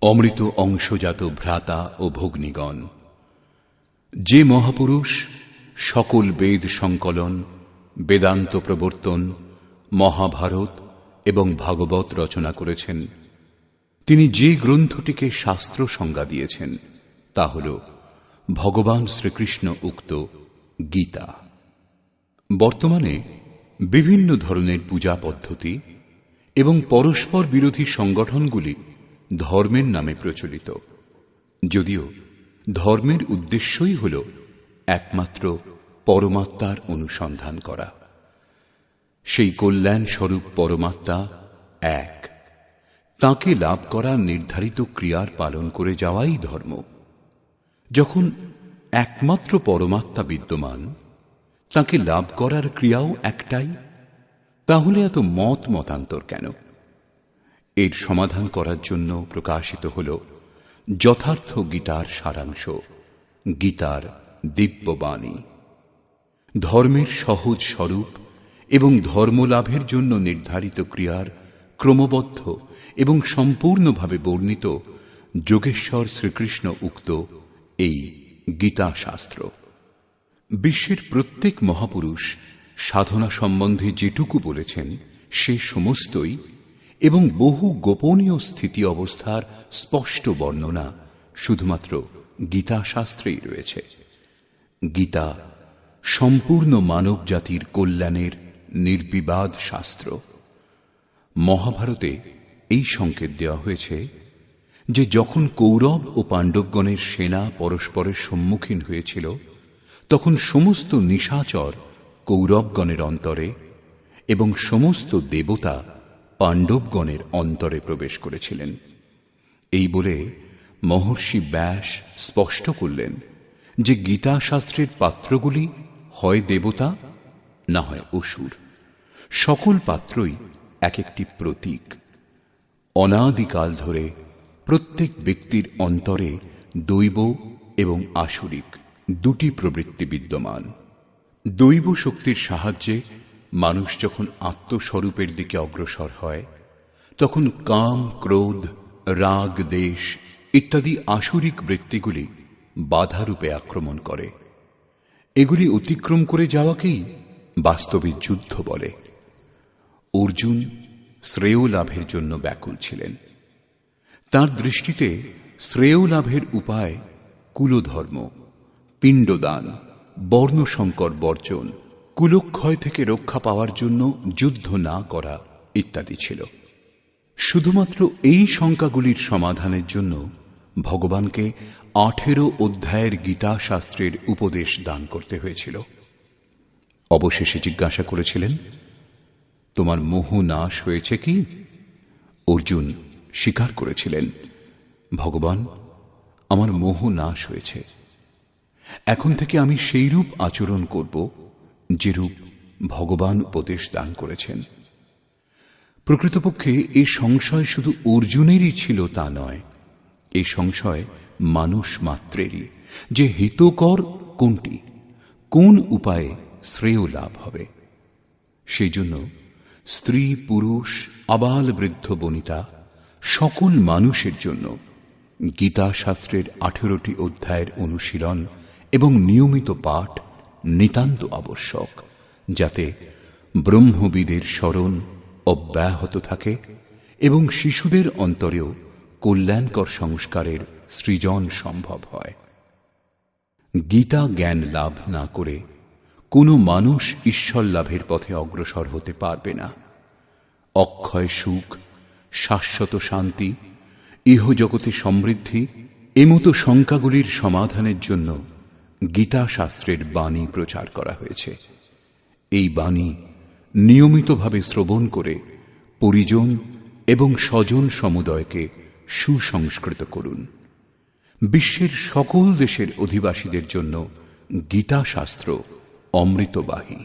অমৃত অংশজাত ভ্রাতা ও ভগ্নীগণ, যে মহাপুরুষ সকল বেদ সংকলন, বেদান্ত প্রবর্তন, মহাভারত এবং ভাগবত রচনা করেছেন, তিনি যে গ্রন্থটিকে শাস্ত্র সংজ্ঞা দিয়েছেন তা হল ভগবান শ্রীকৃষ্ণ উক্ত গীতা। বর্তমানে বিভিন্ন ধরনের পূজা পদ্ধতি এবং পরস্পর বিরোধী সংগঠনগুলি ধর্মের নামে প্রচলিত, যদিও ধর্মের উদ্দেশ্যই হল একমাত্র পরমাত্মার অনুসন্ধান করা। সেই কল্যাণ স্বরূপ পরমাত্মা এক, তাঁকে লাভ করা নির্ধারিত ক্রিয়ার পালন করে যাওয়াই ধর্ম। যখন একমাত্র পরমাত্মা বিদ্যমান, তাঁকে লাভ করার ক্রিয়াও একটাই, তাহলে এত মতান্তর কেন? এর সমাধান করার জন্য প্রকাশিত হল যথার্থ গীতার সারাংশ, গীতার দিব্যবাণী। ধর্মের সহজ স্বরূপ এবং ধর্মলাভের জন্য নির্ধারিত ক্রিয়ার ক্রমবদ্ধ এবং সম্পূর্ণভাবে বর্ণিত যোগেশ্বর শ্রীকৃষ্ণ উক্ত এই গীতা শাস্ত্র। বিশ্বের প্রত্যেক মহাপুরুষ সাধনা সম্বন্ধে যেটুকু বলেছেন সে সমস্তই, এবং বহু গোপনীয় স্থিতি অবস্থার স্পষ্ট বর্ণনা শুধুমাত্র গীতা শাস্ত্রেই রয়েছে। গীতা সম্পূর্ণ মানব জাতির কল্যাণের নির্বিবাদ শাস্ত্র। মহাভারতে এই সংকেত দেওয়া হয়েছে যে যখন কৌরব ও পাণ্ডবগণের সেনা পরস্পরের সম্মুখীন হয়েছিল, তখন সমস্ত নিশাচর কৌরবগণের অন্তরে এবং সমস্ত দেবতা পাণ্ডবগণের অন্তরে প্রবেশ করেছিলেন। এই বলে মহর্ষি ব্যাস স্পষ্ট করলেন যে গীতা শাস্ত্রের পাত্রগুলি হয় দেবতা, না হয় অসুর। সকল পাত্রই এক একটি প্রতীক। অনাদিকাল ধরে প্রত্যেক ব্যক্তির অন্তরে দৈব এবং আসুরিক দুটি প্রবৃত্তি বিদ্যমান। দৈব শক্তির সাহায্যে মানুষ যখন আত্মস্বরূপের দিকে অগ্রসর হয়, তখন কাম, ক্রোধ, রাগ, দেশ ইত্যাদি আসুরিক বৃত্তিগুলি বাধারূপে আক্রমণ করে। এগুলি অতিক্রম করে যাওয়াকেই বাস্তবে যুদ্ধ বলে। অর্জুন শ্রেয় লাভের জন্য ব্যাকুল ছিলেন। তাঁর দৃষ্টিতে শ্রেয় লাভের উপায় কুলধর্ম, পিণ্ডদান, বর্ণসংকর বর্জন, কুলক্ষয় থেকে রক্ষা পাওয়ার জন্য যুদ্ধ না করা ইত্যাদি ছিল। শুধুমাত্র এই শঙ্কাগুলির সমাধানের জন্য ভগবানকে 18 অধ্যায়ের গীতা শাস্ত্রের উপদেশ দান করতে হয়েছিল। অবশেষে জিজ্ঞাসা করেছিলেন, তোমার মোহ নাশ হয়েছে কি? অর্জুন স্বীকার করেছিলেন, ভগবান, আমার মোহ নাশ হয়েছে। এখন থেকে আমি সেইরূপ আচরণ করব যেরূপ ভগবান উপদেশ দান করেছেন। প্রকৃতপক্ষে এই সংশয় শুধু অর্জুনেরই ছিল তা নয়, এই সংশয় মানুষ মাত্রেরই, যে হিতকর কোনটি, কোন উপায়ে শ্রেয় লাভ হবে। সেই জন্য স্ত্রী, পুরুষ, আবাল বৃদ্ধ বনিতা সকল মানুষের জন্য গীতা শাস্ত্রের 18টি অধ্যায়ের অনুশীলন এবং নিয়মিত পাঠ নিতান্ত আবশ্যক, যাতে ব্রহ্মবিদের স্মরণ অব্যাহত থাকে এবং শিশুদের অন্তরেও কল্যাণকর সংস্কারের সৃজন সম্ভব হয়। গীতা জ্ঞান লাভ না করে কোনো মানুষ ঈশ্বর লাভের পথে অগ্রসর হতে পারবে না। অক্ষয় সুখ, শাশ্বত শান্তি, ইহজগতে সমৃদ্ধি এমতো শঙ্কাগুলির সমাধানের জন্য গীতা শাস্ত্রের বাণী প্রচার করা হয়েছে। এই বাণী নিয়মিতভাবে শ্রবণ করে পরিজন এবং স্বজন সমুদয়কে সুসংস্কৃত করুন। বিশ্বের সকল দেশের অধিবাসীদের জন্য গীতা শাস্ত্র অমৃতবাহী।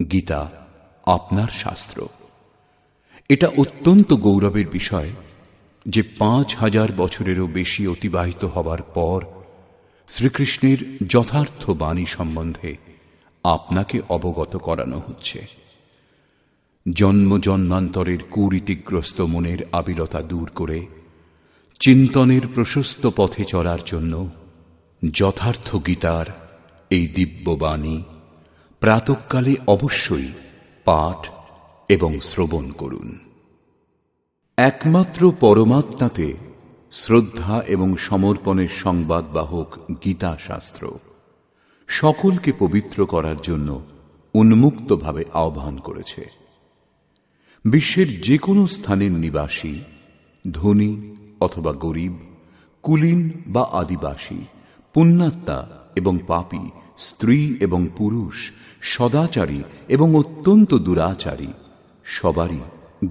গীতা আপনার শাস্ত্র। এটা অত্যন্ত গৌরবের বিষয় যে 5000 বছরেরও বেশি অতিবাহিত হবার পর শ্রীকৃষ্ণের যথার্থ বাণী সম্বন্ধে আপনাকে অবগত করানো হচ্ছে। জন্ম জন্মান্তরের কুরীতিগ্রস্ত মনের আবিলতা দূর করে চিন্তনের প্রশস্ত পথে চলার জন্য যথার্থ গীতার এই দিব্যবাণী প্রাতঃকালে অবশ্যই পাঠ এবং শ্রবণ করুন। একমাত্র পরমাত্মাতে শ্রদ্ধা এবং সমর্পণের সংবাদবাহক গীতা শাস্ত্র সকলকে পবিত্র করার জন্য উন্মুক্তভাবে আহ্বান করেছে। বিশ্বের যে কোনো স্থানের নিবাসী, ধনী অথবা গরিব, কুলীন বা আদিবাসী, পুণ্যাত্মা এবং পাপী, স্ত্রী এবং পুরুষ, সদাচারী এবং অত্যন্ত দুরাচারী সবারই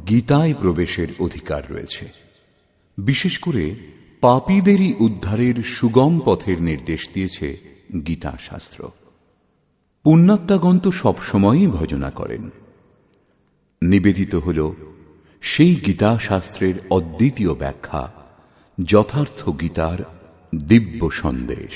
গীতায় প্রবেশের অধিকার রয়েছে। বিশেষ করে পাপীদেরই উদ্ধারের সুগম পথের নির্দেশ দিয়েছে গীতা শাস্ত্র। পুণ্যাত্মাগণ তো সবসময়ই ভজনা করেন। নিবেদিত হল সেই গীতা শাস্ত্রের অদ্বিতীয় ব্যাখ্যা, যথার্থ গীতার দিব্য সন্দেশ।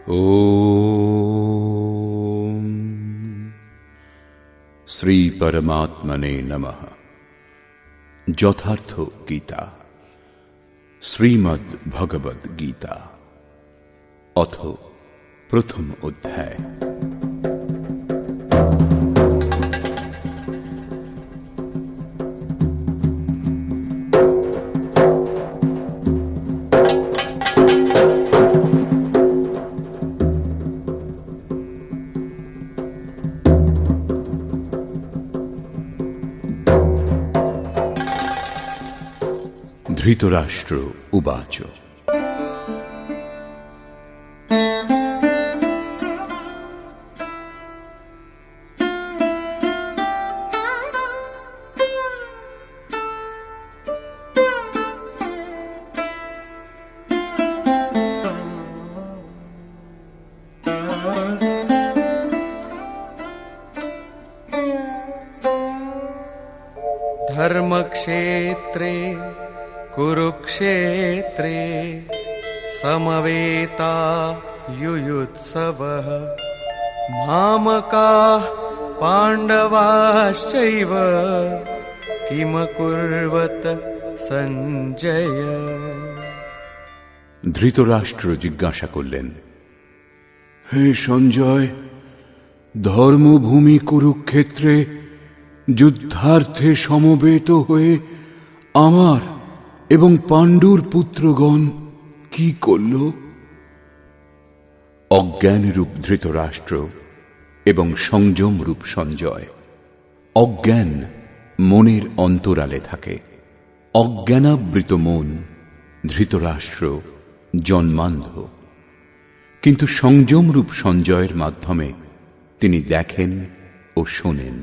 ওম শ্রী পরমাত্মনে নমঃ। যথার্থ গীতা, শ্রীমদ্ ভগবদ্ গীতা, অথ প্রথম অধ্যায়। ধৃতরাষ্ট্র উবাচ धर्मक्षेत्रे कुरुक्षेत्रे समवेतायुयुत्सवः मामकाः पाण्डवाश्चैव किमकुर्वत সঞ্জয়। ধৃতরাষ্ট্র জিজ্ঞাসা করলেন, হে সঞ্জয়, ধর্মভূমি কুরুক্ষেত্রে যুদ্ধার্থে সমবেত হয়ে আমার এবং পাণ্ডুর পুত্রগণ কি করল? অজ্ঞানরূপ ধৃতরাষ্ট্র এবং সংযমরূপ সঞ্জয়। অজ্ঞান মনের অন্তরালে থাকে। অজ্ঞানাবৃত মন ধৃতরাষ্ট্র জন্মান্ধ, কিন্তু সংযমরূপ সঞ্জয়ের মাধ্যমে তিনি দেখেন ও শোনেন।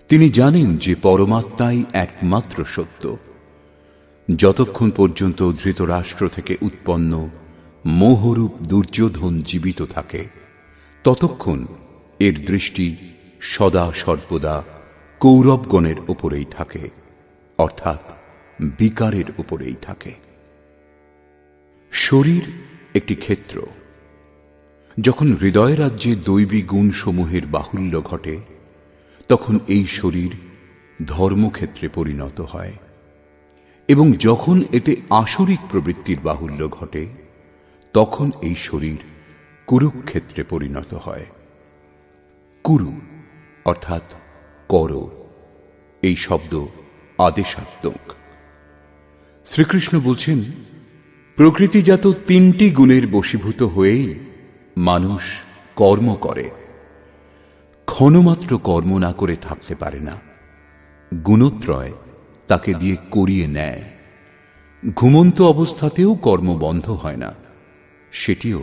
তিনি জানেন যে পরমাত্মাই একমাত্র সত্য। যতক্ষণ পর্যন্ত ধৃতরাষ্ট্র থেকে উৎপন্ন মোহরূপ দুর্যোধন জীবিত থাকে, ততক্ষণ এর দৃষ্টি সদা সর্বদা কৌরবগণের উপরেই থাকে, অর্থাৎ বিকারের উপরেই থাকে। শরীর একটি ক্ষেত্র। যখন হৃদয় রাজ্যে দৈবী গুণসমূহের বাহুল্য ঘটে, তখন এই শরীর ধর্মক্ষেত্রে পরিণত হয়, এবং যখন এতে আসরিক প্রবৃত্তির বাহুল্য ঘটে, তখন এই শরীর কুরুক্ষেত্রে পরিণত হয়। কুরু অর্থাৎ কর, এই শব্দ আদেশাত্মক। শ্রীকৃষ্ণ বলছেন, প্রকৃতিজাত তিনটি গুণের বশীভূত হয়েই মানুষ কর্ম করে। ক্ষণমাত্র কর্ম না করে থাকতে পারে না। গুণত্রয় তাকে দিয়ে করিয়ে নেয়। ঘুমন্ত অবস্থাতেও কর্ম বন্ধ হয় না, সেটিও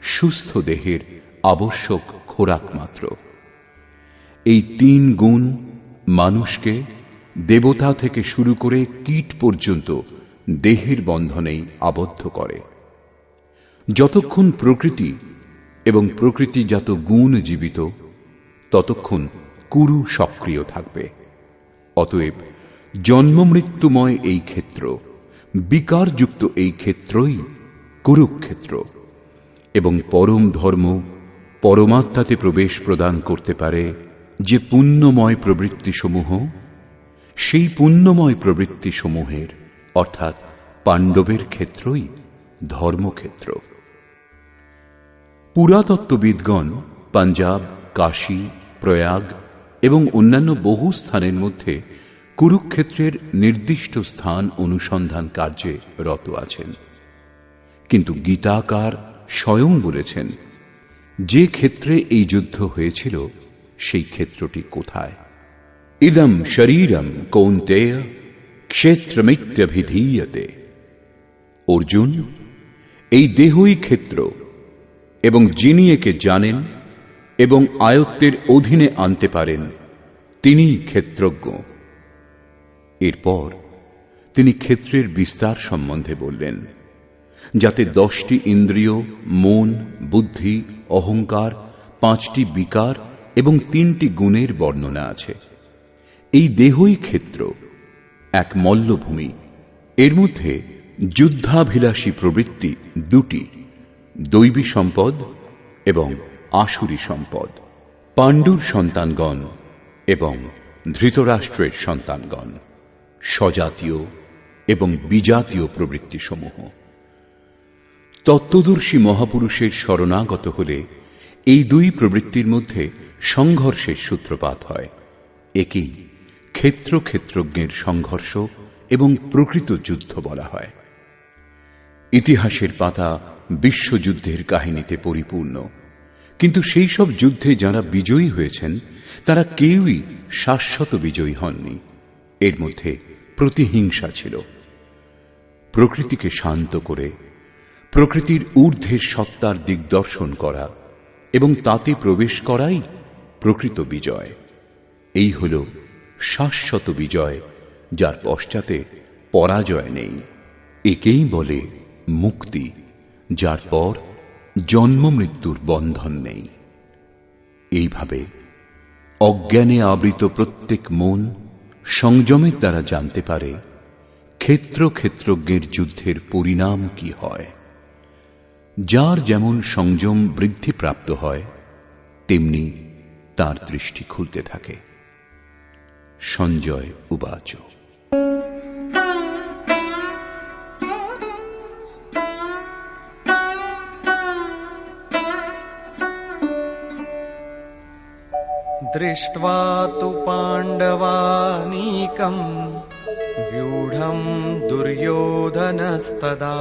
সুস্থ দেহের আবশ্যক খোরাক মাত্র। এই তিন গুণ মানুষকে দেবতা থেকে শুরু করে কীট পর্যন্ত দেহের বন্ধনেই আবদ্ধ করে। যতক্ষণ প্রকৃতি এবং প্রকৃতিজাত গুণ জীবিত, ততক্ষণ কুরু সক্রিয় থাকবে। অতএব জন্মমৃত্যুময় এই ক্ষেত্র, বিকারযুক্ত এই ক্ষেত্রই কুরুক্ষেত্র, এবং পরম ধর্ম পরমাত্মাতে প্রবেশ প্রদান করতে পারে যে পুণ্যময় প্রবৃত্তিসমূহ, সেই পুণ্যময় প্রবৃত্তিসমূহের অর্থাৎ পাণ্ডবের ক্ষেত্রই ধর্মক্ষেত্র। পুরাতত্ত্ববিদগণ পাঞ্জাব, কাশী, প্রয়াগ এবং অন্যান্য বহু স্থানের মধ্যে কুরুক্ষেত্রের নির্দিষ্ট স্থান অনুসন্ধান কার্যে রত আছেন, কিন্তু গীতাকার স্বয়ং বলেছেন যে ক্ষেত্রে এই যুদ্ধ হয়েছিল সেই ক্ষেত্রটি কোথায়। ইদম শরীরম কৌন্তেয় ক্ষেত্রমিত্যভিধীয়তে। অর্জুন, এই দেহই ক্ষেত্র, এবং যিনি একে জানেন এবং আয়ত্তের অধীনে আনতে পারেন তিনিই ক্ষেত্রজ্ঞ। এরপর তিনি ক্ষেত্রের বিস্তার সম্বন্ধে বললেন, যাতে 10টি ইন্দ্রিয়, মন, বুদ্ধি, অহংকার, 5টি বিকার এবং 3টি গুণের বর্ণনা আছে। এই দেহই ক্ষেত্র, এক মল্লভূমি। এর মধ্যে যুদ্ধাভিলাষী প্রবৃত্তি 2টি, দৈবী সম্পদ এবং আসুরী সম্পদ, পাণ্ডুর সন্তানগণ এবং ধৃতরাষ্ট্রের সন্তানগণ, স্বজাতীয় এবং বিজাতীয় প্রবৃত্তিসমূহ। তত্ত্বদর্শী মহাপুরুষের শরণাগত হলে এই 2 প্রবৃত্তির মধ্যে সংঘর্ষের সূত্রপাত হয়। একেই ক্ষেত্র ক্ষেত্রজ্ঞের সংঘর্ষ এবং প্রকৃত যুদ্ধ বলা হয়। ইতিহাসের পাতা বিশ্বযুদ্ধের কাহিনীতে পরিপূর্ণ, কিন্তু সেই সব যুদ্ধে যারা বিজয়ী হয়েছেন তারা কেউই শাশ্বত বিজয়ী হননি। এর মধ্যে প্রতিহিংসা ছিল। প্রকৃতিকে শান্ত করে প্রকৃতির ঊর্ধ্বের সত্তার দিগদর্শন করা এবং তাতে প্রবেশ করাই প্রকৃত বিজয়। এই হল শাশ্বত বিজয়, যার পশ্চাতে পরাজয় নেই। একেই বলে মুক্তি, যার পর জন্ম মৃত্যুর বন্ধন নেই। এইভাবে অজ্ঞানে আবৃত প্রত্যেক মন সংযমের দ্বারা জানতে পারে ক্ষেত্র ক্ষেত্রজ্ঞের যুদ্ধের পরিণাম কি হয়। যার যেমন সংযম বৃদ্ধিপ্রাপ্ত হয় তেমনি তার দৃষ্টি খুলতে থাকে। সঞ্জয় উবাচ। दृष्ट्वा तु पाण्डवानीकम् व्यूढम् दुर्योधनस्तदा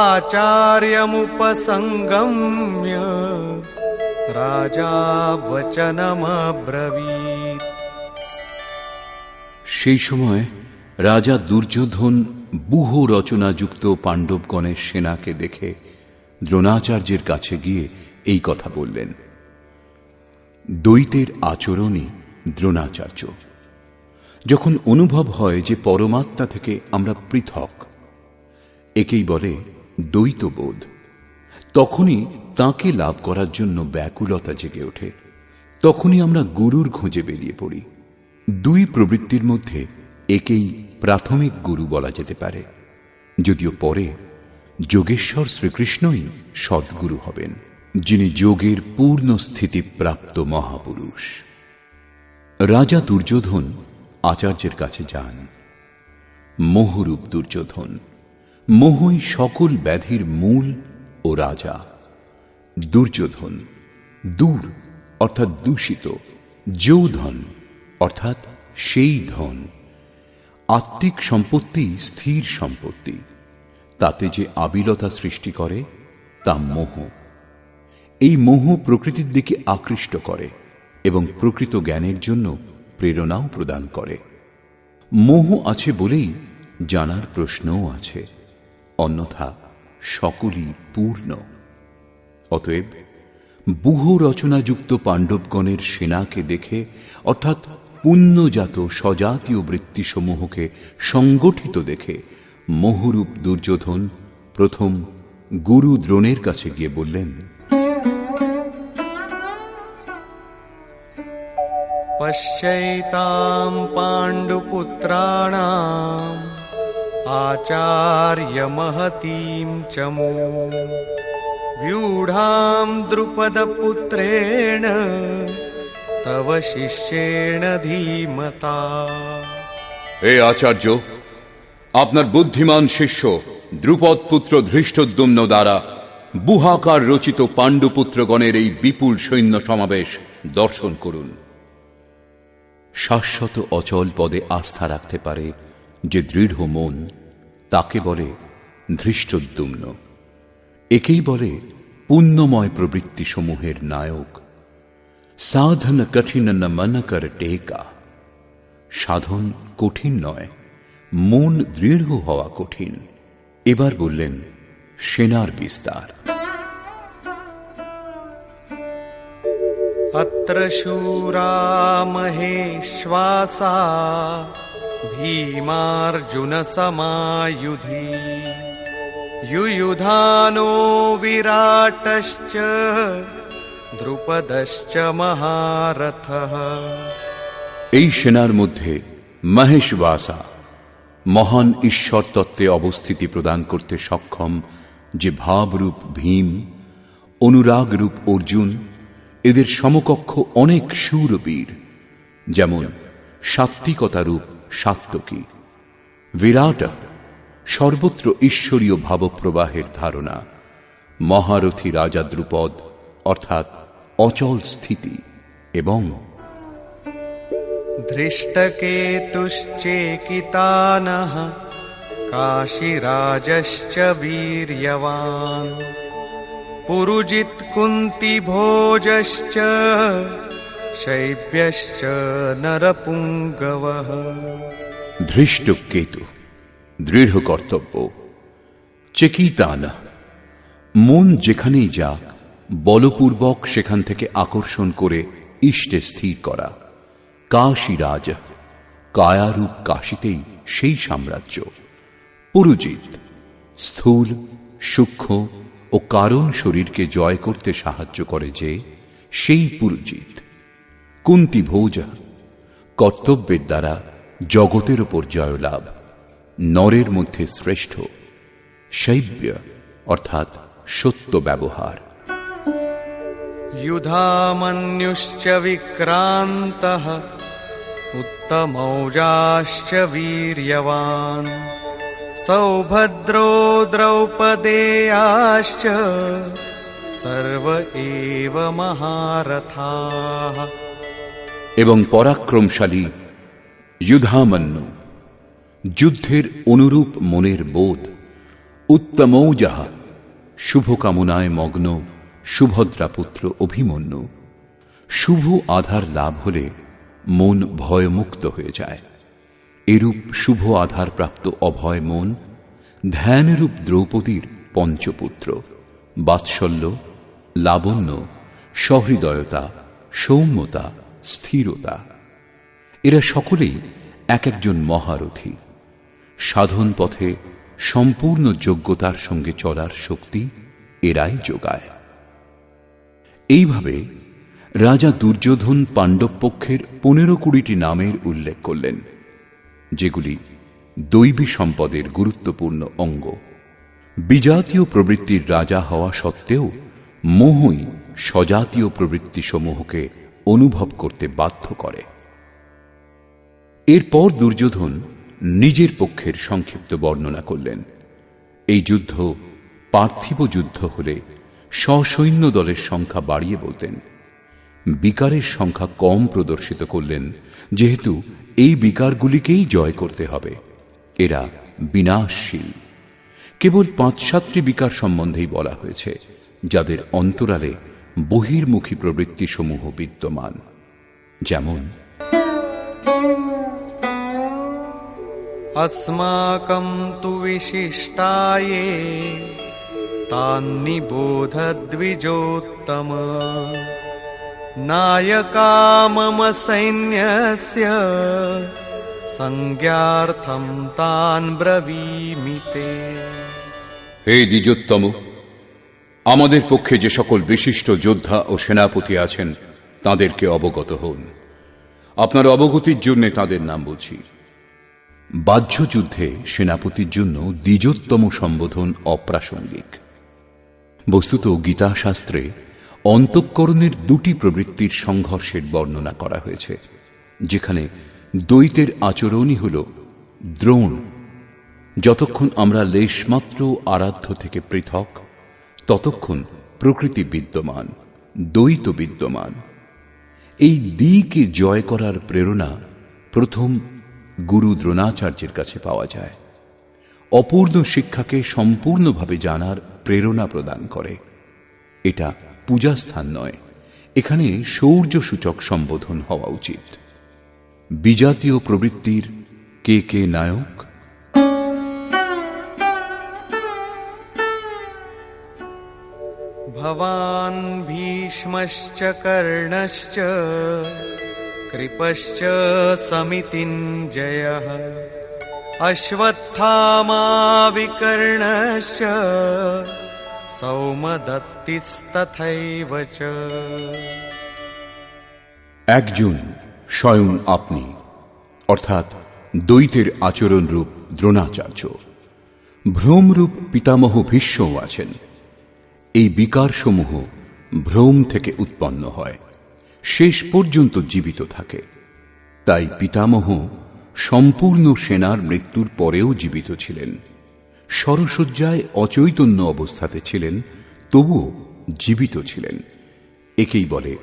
आचार्यमुपसङ्गम्य राजा वचनमब्रवीत्। সেই সময় রাজা দুর্যোধন ব্যূহ রচনাযুক্ত পাণ্ডবগণের সেনাকে দেখে দ্রোণাচার্যের কাছে গিয়ে এই কথা বললেন। দ্বৈতের আচরণই দ্রোণাচার্য। যখন অনুভব হয় যে পরমাত্মা থেকে আমরা পৃথক, একেই বলে দ্বৈতবোধ, তখনই তাঁকে লাভ করার জন্য ব্যাকুলতা জেগে ওঠে। তখনই আমরা গুরুর খোঁজে বেরিয়ে পড়ি। 2 প্রবৃত্তির মধ্যে একেই প্রাথমিক গুরু বলা যেতে পারে, যদিও পরে যোগেশ্বর শ্রীকৃষ্ণই সদ্গুরু হবেন, যিনি যোগের পূর্ণ স্থিতি প্রাপ্ত মহাপুরুষ। রাজা দুর্যোধন আচার্যের কাছে যান। মোহরূপ দুর্যোধন, মোহই সকল ব্যাধির মূল ও রাজা। দুর্যোধন দূর অর্থাৎ দূষিত, যৌধন অর্থাৎ সেই ধন। আত্মিক সম্পত্তি স্থির সম্পত্তি, তাতে যে আবিলতা সৃষ্টি করে তা মোহ। এই মোহ প্রকৃতির দিকে আকৃষ্ট করে এবং প্রকৃত জ্ঞানের জন্য প্রেরণাও প্রদান করে। মোহ আছে বলেই জানার প্রশ্নও আছে, অন্যথা সকলই পূর্ণ। অতএব ব্যূহ রচনাযুক্ত পাণ্ডবগণের সেনাকে দেখে, অর্থাৎ পুণ্যজাত স্বজাতীয় বৃত্তিসমূহকে সংগঠিত দেখে মোহরূপ দুর্যোধন প্রথম গুরু দ্রোণের কাছে গিয়ে বললেন, पश्यैतां पाण्डुपुत्राणाम् आचार्यमहतीं च मूम् व्यूढां द्रुपदपुत्रेण तव शिष्येण धीमता। হে আচার্য, আপনার বুদ্ধিমান শিষ্য দ্রুপদ পুত্র ধৃষ্টদ্যুম্ন দ্বারা বুহাকার রচিত পাণ্ডুপুত্রগণের এই বিপুল সৈন্য সমাবেশ দর্শন করুন। শাশ্বত অচল পদে আস্থা রাখতে পারে যে দৃঢ় মন, তাকে বলে ধৃষ্টদ্যুম্ন। একেই বলে পুণ্যময় প্রবৃত্তি সমূহের নায়ক। সাধন কঠিন ন মন কর টেকা। সাধন কঠিন নয়, মন দৃঢ় হওয়া কঠিন। এবার বললেন সেনার বিস্তার। अत्र शूरा महेश्वासा भीमार्जुनसमायुधि युयुधानो विराटश्च द्रुपदश्च महारथः। এই সেনার মধ্যে মহেশবাসা, মহান ঈশ্বর তত্ত্বে অবস্থিতি প্রদান করতে সক্ষম যে ভাবরূপ ভীম, অনুরাগরূপ অর্জুন, এদের সমকক্ষ অনেক শূরবীর, যেমন সাত্ত্বিকতারূপ সাত্ত্বকী। বিরাট, সর্বত্র ঈশ্বরীয় ভাবপ্রবাহের ধারণা। মহারথী রাজা দ্রুপদ, অর্থাৎ অচল স্থিতি। এবং धृष्टकेतुश्चेकितानः काशीराजश्च वीर्यवान् पुरुजित् कुन्तिभोजश्च शैब्यश्च नरपुङ्गवः। ধৃষ্ট কেতু, দৃঢ় কর্তব্য। চেকিতানা, মন যেখানেই যাক বলপূর্বক সেখান থেকে আকর্ষণ করে ইষ্টে স্থির করা। কাশীরাজ, কায়ারূপ কাশীতেই সেই সাম্রাজ্য। পুরুজিত, স্থূল, সূক্ষ্ম ও কারণ শরীরকে জয় করতে সাহায্য করে যে, সেই পুরুজিত। কুন্তিভোজ, কর্তব্যের দ্বারা জগতের ওপর জয়লাভ, নরের মধ্যে শ্রেষ্ঠ। শৈব্য, অর্থাৎ সত্য ব্যবহার। युधामन्युश्च विक्रान्तः उत्तमौजाश्च वीर्यवान् सौभद्रो द्रौपदेयाश्च सर्व एव महारथाः। এবং পরাক্রমশালী যুধামন্যু, যুদ্ধের অনুরূপ মনের বোধ। উত্তমৌজাহা, শুভকামনায় মগ্ন সুভদ্রাপুত্র অভিমন্যু। শুভ আধার লাভ হলে মন ভয়মুক্ত হয়ে যায়। এরূপ শুভ আধার প্রাপ্ত অভয় মন ধ্যানরূপ দ্রৌপদীর পঞ্চপুত্র। বাৎসল্য, লাবণ্য, সহৃদয়তা, সৌম্যতা, স্থিরতা, এরা সকলেই এক একজন মহারথী। সাধন পথে সম্পূর্ণ যোগ্যতার সঙ্গে চলার শক্তি এরাই যোগায়। এইভাবে রাজা দুর্যোধন পাণ্ডব পক্ষের 15-20টি নামের উল্লেখ করলেন, যেগুলি দৈবী সম্পদের গুরুত্বপূর্ণ অঙ্গ। বিজাতীয় প্রবৃত্তির রাজা হওয়া সত্ত্বেও মোহই স্বজাতীয় প্রবৃত্তিসমূহকে অনুভব করতে বাধ্য করে। এরপর দুর্যোধন নিজের পক্ষের সংক্ষিপ্ত বর্ণনা করলেন। এই যুদ্ধ পার্থিব যুদ্ধ হলে সসৈন্য দলের সংখ্যা বাড়িয়ে বলতেন। বিকারের সংখ্যা কম প্রদর্শিত করলেন, যেহেতু এই বিকারগুলিকেই জয় করতে হবে। এরা বিনাশশীল। কেবল 5-7টি বিকার সম্বন্ধেই বলা হয়েছে, যাদের অন্তরালে বহির্মুখী প্রবৃত্তিসমূহ বিদ্যমান। যেমন अस्माकं तु विशिष्टाये तान्निबोध द्विजोत्तम नायका मम सैन्यस्य संज्ञार्थं तान् ब्रवीमि ते। হে দ্বিজোত্তম, আমাদের পক্ষে যে সকল বিশিষ্ট যোদ্ধা ও সেনাপতি আছেন তাদেরকে অবগত হন। আপনার অবগতির জন্য তাদের নাম বলছি। বাহ্য যুদ্ধে সেনাপতির জন্য দ্বিজোত্তম সম্বোধন অপ্রাসঙ্গিক। বস্তুত গীতা শাস্ত্রে অন্তঃকরণের দুটি প্রবৃত্তির সংঘর্ষের বর্ণনা করা হয়েছে, যেখানে দ্বৈতের আচরণই হল দ্রোণ। যতক্ষণ আমরা লেশমাত্র আরাধ্য থেকে পৃথক, ততক্ষণ প্রকৃতি বিদ্যমান, দ্বৈত বিদ্যমান। এই দ্বিকে জয় করার প্রেরণা প্রথম গুরু দ্রোণাচার্যের কাছে পাওয়া যায়। অপূর্ণ শিক্ষাকে সম্পূর্ণভাবে জানার প্রেরণা প্রদান করে। এটা পূজাস্থান নয়, এখানে শৌর্য সূচক সম্বোধন হওয়া উচিত। বিজাতীয় প্রবৃত্তির কে কে নায়ক? ভবান ভীষ্মশ্চ কর্ণশ্চ কৃপশ্চ সমিতিঞ্জয়ঃ অশ্বত্থামা বিকর্ণশ্চ সৌমদত্তিস্তথৈব চ। একজন স্বয়ং আপনি, অর্থাৎ দ্বৈতের আচরণরূপ দ্রোণাচার্য। ভ্রমরূপ পিতামহ ভীষ্মও আছেন। এই বিকারসমূহ ভ্রম থেকে উৎপন্ন হয়, শেষ পর্যন্ত জীবিত থাকে। তাই পিতামহ সম্পূর্ণ সেনার মৃত্যুর পরেও জীবিত ছিলেন। শরশয্যায় অচৈতন্য অবস্থাতে ছিলেন, তবুও জীবিত ছিলেন। একেই বলে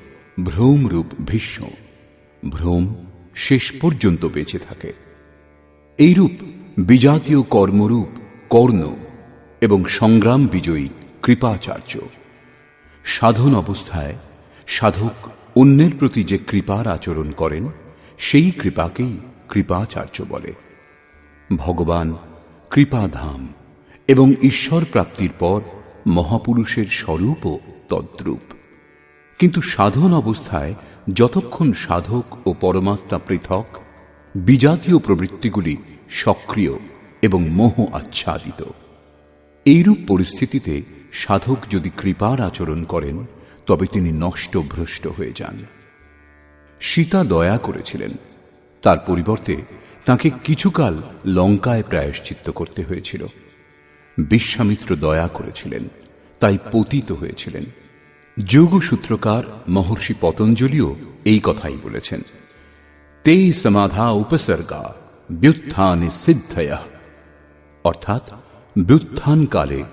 ভ্রমরূপ ভীষ্ম। ভ্রম শেষ পর্যন্ত বেঁচে থাকে। এইরূপ বিজাতীয় কর্মরূপ কর্ণ এবং সংগ্রাম বিজয়ী কৃপাচার্য। সাধন অবস্থায় সাধক অন্যের প্রতি যে কৃপার আচরণ করেন, সেই কৃপাকেই কৃপাচার্য বলে। ভগবান কৃপাধাম এবং ঈশ্বর প্রাপ্তির পর মহাপুরুষের স্বরূপও তদ্রূপ। কিন্তু সাধন অবস্থায় যতক্ষণ সাধক ও পরমাত্মা পৃথক, বিজাতীয় প্রবৃত্তিগুলি সক্রিয় এবং মোহ আচ্ছাদিত। এইরূপ পরিস্থিতিতে সাধক যদি কৃপার আচরণ করেন, তবে তিনি নষ্ট ভ্রষ্ট হয়ে যান। সীতা দয়া করেছিলেন, তার পরিবর্তে তাকে কিছুকাল লঙ্কায় প্রায়শ্চিত্ত করতে হয়েছিল। বিশ্বামিত্র দয়া করেছিলেন, তাই পতিত হয়েছিলেন। যোগসূত্রকার মহর্ষি পতঞ্জলিও এই কথাই বলেছেন, তে সমাধা উপসর্গা ব্যুত্থানে সিদ্ধয়ঃ, অর্থাৎ ব্যুত্থানকালে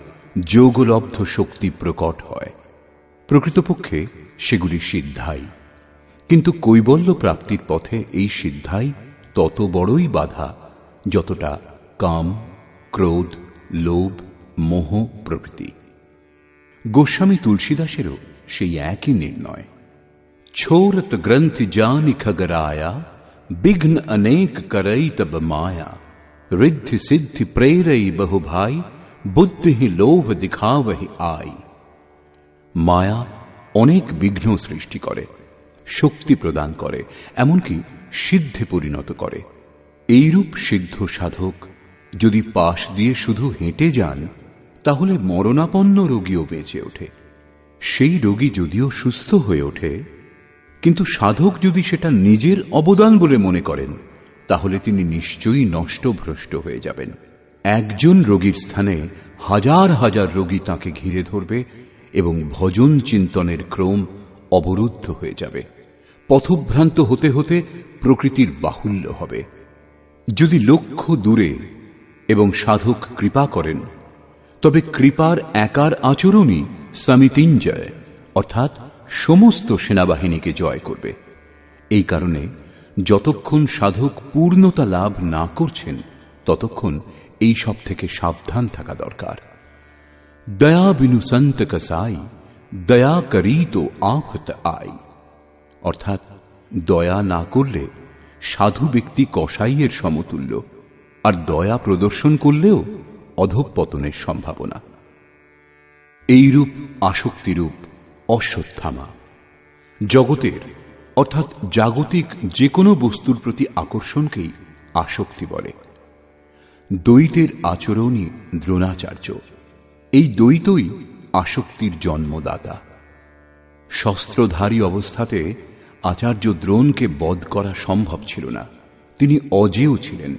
যোগলব্ধ শক্তি প্রকট হয়। প্রকৃতপক্ষে সেগুলি সিদ্ধাই, কিন্তু কৈবল্য প্রাপ্তির পথে এই সিদ্ধাই তত বড়ই বাধা যতটা কাম, ক্রোধ, লোভ, মোহ প্রভৃতি। গোস্বামী তুলসীদাসেরও সেই একই নির্ণয়। ছোরত গ্রন্থি জানি খগরায়া বিঘ্ন অনেক করই তব মায়া ঋদ্ধি সিদ্ধি প্রেরই বহু ভাই বুদ্ধি লোভ দিখাবহি আই। মায়া অনেক বিঘ্ন সৃষ্টি করে, শক্তি প্রদান করে, এমনকি সিদ্ধে পরিণত করে। এইরূপ সিদ্ধ সাধক যদি পাশ দিয়ে শুধু হেঁটে যান, তাহলে মরণাপন্ন রোগীও বেঁচে ওঠে। সেই রোগী যদিও সুস্থ হয়ে ওঠে, কিন্তু সাধক যদি সেটা নিজের অবদান বলে মনে করেন, তাহলে তিনি নিশ্চয়ই নষ্ট ভ্রষ্ট হয়ে যাবেন। একজন রোগীর স্থানে হাজার হাজার রোগী তাকে ঘিরে ধরবে এবং ভজন চিন্তনের ক্রম অবরুদ্ধ হয়ে যাবে। পথভ্রান্ত হতে হতে প্রকৃতির বাহুল্য হবে। যদি লক্ষ্য দূরে এবং সাধক কৃপা করেন, তবে কৃপার একার আচরণই সমিতিঞ্জয়, অর্থাৎ সমস্ত সেনাবাহিনীকে জয় করবে। এই কারণে যতক্ষণ সাধক পূর্ণতা লাভ না করছেন, ততক্ষণ এই সব থেকে সাবধান থাকা দরকার। দয়া বিনু সন্ত কসাই দয়া করি তো আফত আই, অর্থাৎ দয়া না করলে সাধু ব্যক্তি কসাইয়ের সমতুল্য, আর দয়া প্রদর্শন করলেও অধঃপতনের সম্ভাবনা। এইরূপ আসক্তিরূপ অশ্বত্থামা জগতের অর্থাৎ জাগতিক যে কোনো বস্তুর প্রতি আকর্ষণকেই আসক্তি বলে। দ্বৈতের আচরণই দ্রোণাচার্য। এই দ্বৈতই আসক্তির জন্মদাতা। শস্ত্রধারী অবস্থাতে আচার্য দ্রোণকে বধ করা সম্ভব ছিল না। তিনি অজেয় ছিলেন।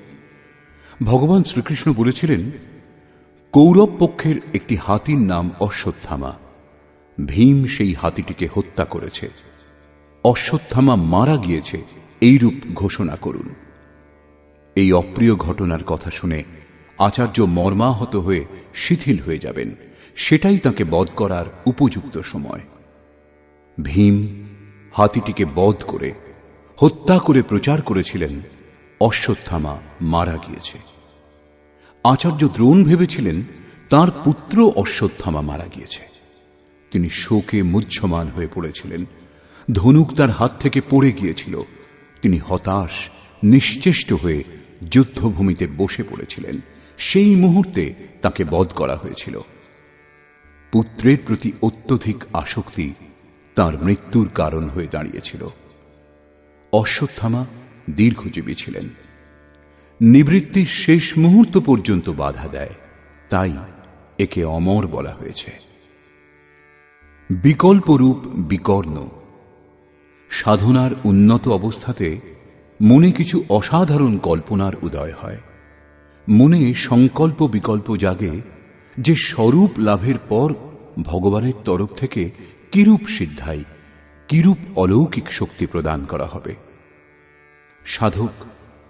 ভগবান শ্রীকৃষ্ণ বলেছিলেন, কৌরব পক্ষের একটি হাতির নাম অশ্বত্থামা। ভীম সেই হাতিটিকে হত্যা করেছে। অশ্বত্থামা মারা গিয়েছে, এইরূপ ঘোষণা করুন। এই অপ্রিয় ঘটনার কথা শুনে আচার্য মর্মাহত হয়ে শিথিল হয়ে যাবেন। সেটাই তাকে বধ করার উপযুক্ত সময়। ভীম হাতিটিকে বধ করে হত্যা করে প্রচার করেছিলেন, অশ্বত্থামা মারা গিয়েছে। আচার্য দ্রোণ ভেবেছিলেন তার পুত্র অশ্বত্থামা মারা গিয়েছে। তিনি শোকে মুহ্যমান হয়ে পড়েছিলেন। ধনুক তার হাত থেকে পড়ে গিয়েছিল। তিনি হতাশ, নিশ্চেষ্ট হয়ে যুদ্ধভূমিতে বসে পড়েছিলেন। সেই মুহূর্তে তাকে বধ করা হয়েছিল। পুত্রের প্রতি অত্যধিক আসক্তি তার মৃত্যুর কারণ হয়ে দাঁড়িয়েছিল। অশ্বত্থামা দীর্ঘজীবী ছিলেন। নিবৃত্তির শেষ মুহূর্ত পর্যন্ত বাধা দেয়, তাই একে অমর বলা হয়েছে। বিকল্পরূপ বিকর্ণ। সাধনার উন্নত অবস্থাতে মনে কিছু অসাধারণ কল্পনার উদয় হয়। মনে সংকল্প বিকল্প জাগে যে স্বরূপ লাভের পর ভগবানের তরফ থেকে কিরূপ সিদ্ধাই, কিরূপ অলৌকিক শক্তি প্রদান করা হবে। সাধক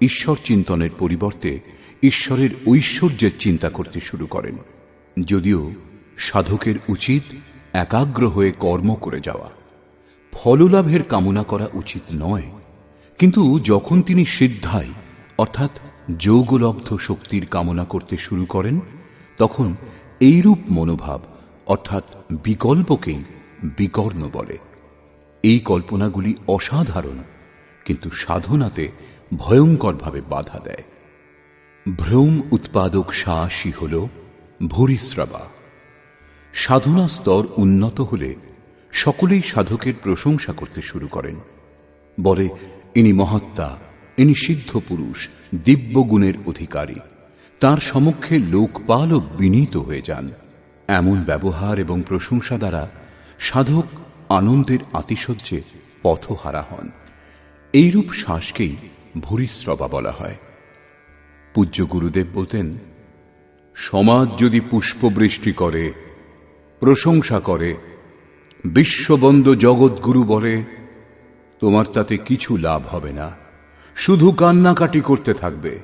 ঈশ্বর চিন্তনের পরিবর্তে ঈশ্বরের ঐশ্বর্যের চিন্তা করতে শুরু করেন। যদিও সাধকের উচিত একাগ্র হয়ে কর্ম করে যাওয়া, ফললাভের কামনা করা উচিত নয়। কিন্তু যখন তিনি সিদ্ধাই অর্থাৎ যোগলব্ধ শক্তির কামনা করতে শুরু করেন, তখন এইরূপ মনোভাব অর্থাৎ বিকল্পকেই বিকর্ণ বলে। এই কল্পনাগুলি অসাধারণ, কিন্তু সাধনাতে ভয়ঙ্করভাবে বাধা দেয়। ভ্রম উৎপাদক সাহসী হল ভূরিশ্রবা। সাধনা স্তর উন্নত হলে সকলেই সাধকের প্রশংসা করতে শুরু করেন। বলে, ইনি মহাত্মা, ইনি সিদ্ধ পুরুষ, দিব্য গুণের অধিকারী। তার সমক্ষে লোকপালও বিনীত হয়ে যান। এমন ব্যবহার এবং প্রশংসা দ্বারা সাধক আনন্দের আতিশয্যে পথহারা হন। এইরূপ শ্বাসকেই ভূরিশ্রবা বলা হয়। পূজ্য গুরুদেব বলতেন, সমাজ যদি পুষ্পবৃষ্টি করে, প্রশংসা করে, বিশ্ববন্দ জগৎগুরু বলে, তোমার তাতে কিছু লাভ হবে না, শুধু কান্নাকাটি করতে থাকবে।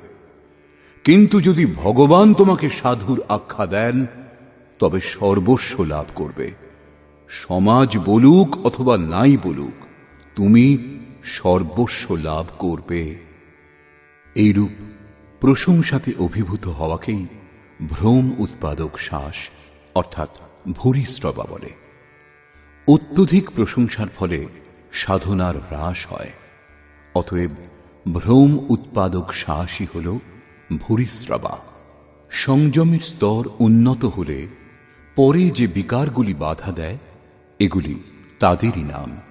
কিন্তু যদি ভগবান তোমাকে সাধুর আখ্যা দেন, তবে সর্বস্ব লাভ করবে। সমাজ বলুক অথবা নাই বলুক, তুমি সর্বস্ব লাভ করবে। এইরূপ প্রশংসাতে অভিভূত হওয়াকেই ভ্রম উৎপাদক শ্বাস অর্থাৎ ভূরিশ্রবা বলে। অত্যধিক প্রশংসার ফলে সাধনার হ্রাস হয়। অতএব ভ্রম উৎপাদক শ্বাসই হল ভূরিশ্রবা। সংযমের স্তর উন্নত হলে পরে যে বিকারগুলি বাধা দেয়, এগুলি তাদেরই নাম।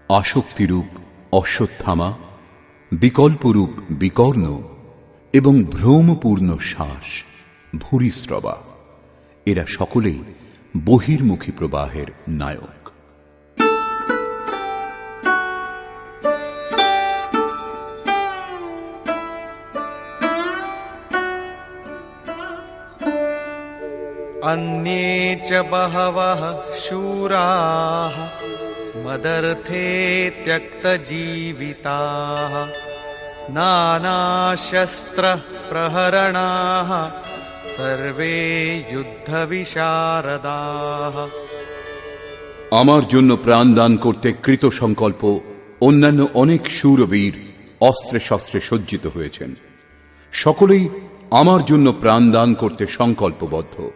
আসক্তিরূপ অশ্বত্থামা, বিকল্পরূপ বিকর্ণ এবং ভ্রমপূর্ণ শ্বাস ভূরিশ্রবা। এরা সকলেই বহির্মুখী প্রবাহের নায়ক। अन्ये च बहवः शूराः मदर्थे त्यक्तजीविताः नानाशस्त्रप्रहरणाः सर्वे युद्धविशारदाः। আমার জন্য প্রাণ দান করতে কৃত সংকল্প অন্যান্য অনেক শূরবীর অস্ত্রে শস্ত্রে সজ্জিত হয়েছেন। সকলেই আমার জন্য প্রাণ দান করতে সংকল্পবদ্ধ।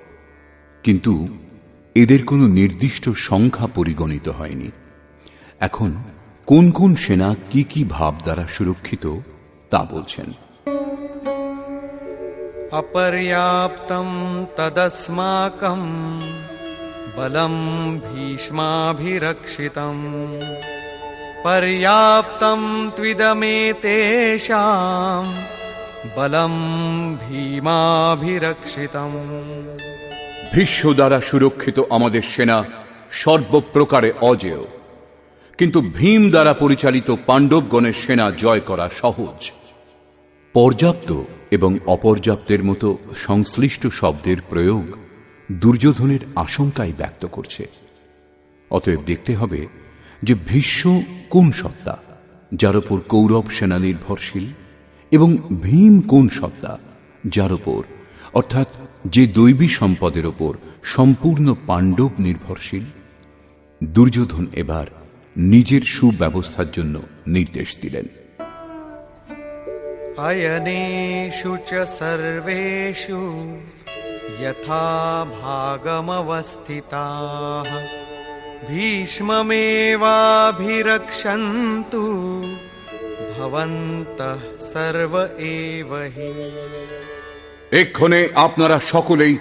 কিন্তু এদের কোনো নির্দিষ্ট সংখ্যা পরিগণিত হয়নি। এখন কোন কোন সেনা কি কি ভাব দ্বারা সুরক্ষিত তা বলছেন। অপর্যাপ্তম তদস্মাকম বলম ভীষ্মাভিরক্ষিতম পর্যাপ্তম ত্বিদমেতেষাম বলম ভীমাভিরক্ষিতম। ভীষ্ম দ্বারা সুরক্ষিত আমাদের সেনা সর্বপ্রকারে অজেয়, কিন্তু ভীম দ্বারা পরিচালিত পাণ্ডবগণের সেনা জয় করা সহজ। পর্যাপ্ত এবং অপর্যাপ্তের মতো সংশ্লিষ্ট শব্দের প্রয়োগ দুর্যোধনের আশঙ্কাই ব্যক্ত করছে। অতএব দেখতে হবে যে ভীষ্ম কোন সত্তা যার উপর কৌরব সেনা নির্ভরশীল, এবং ভীম কোন সত্তা যার উপর, অর্থাৎ যে দৈবী সম্পদের উপর সম্পূর্ণ পাণ্ডব নির্ভরশীল। দুর্যোধন এবার নিজের সুব্যবস্থার জন্য নির্দেশ দিলেন। अयनेषु च सर्वेषु यथा भागमवस्थिताः भीष्ममेवाभिरक्षन्तु भवन्तः सर्व एव हि। এক্ষণে আপনারা সকলেই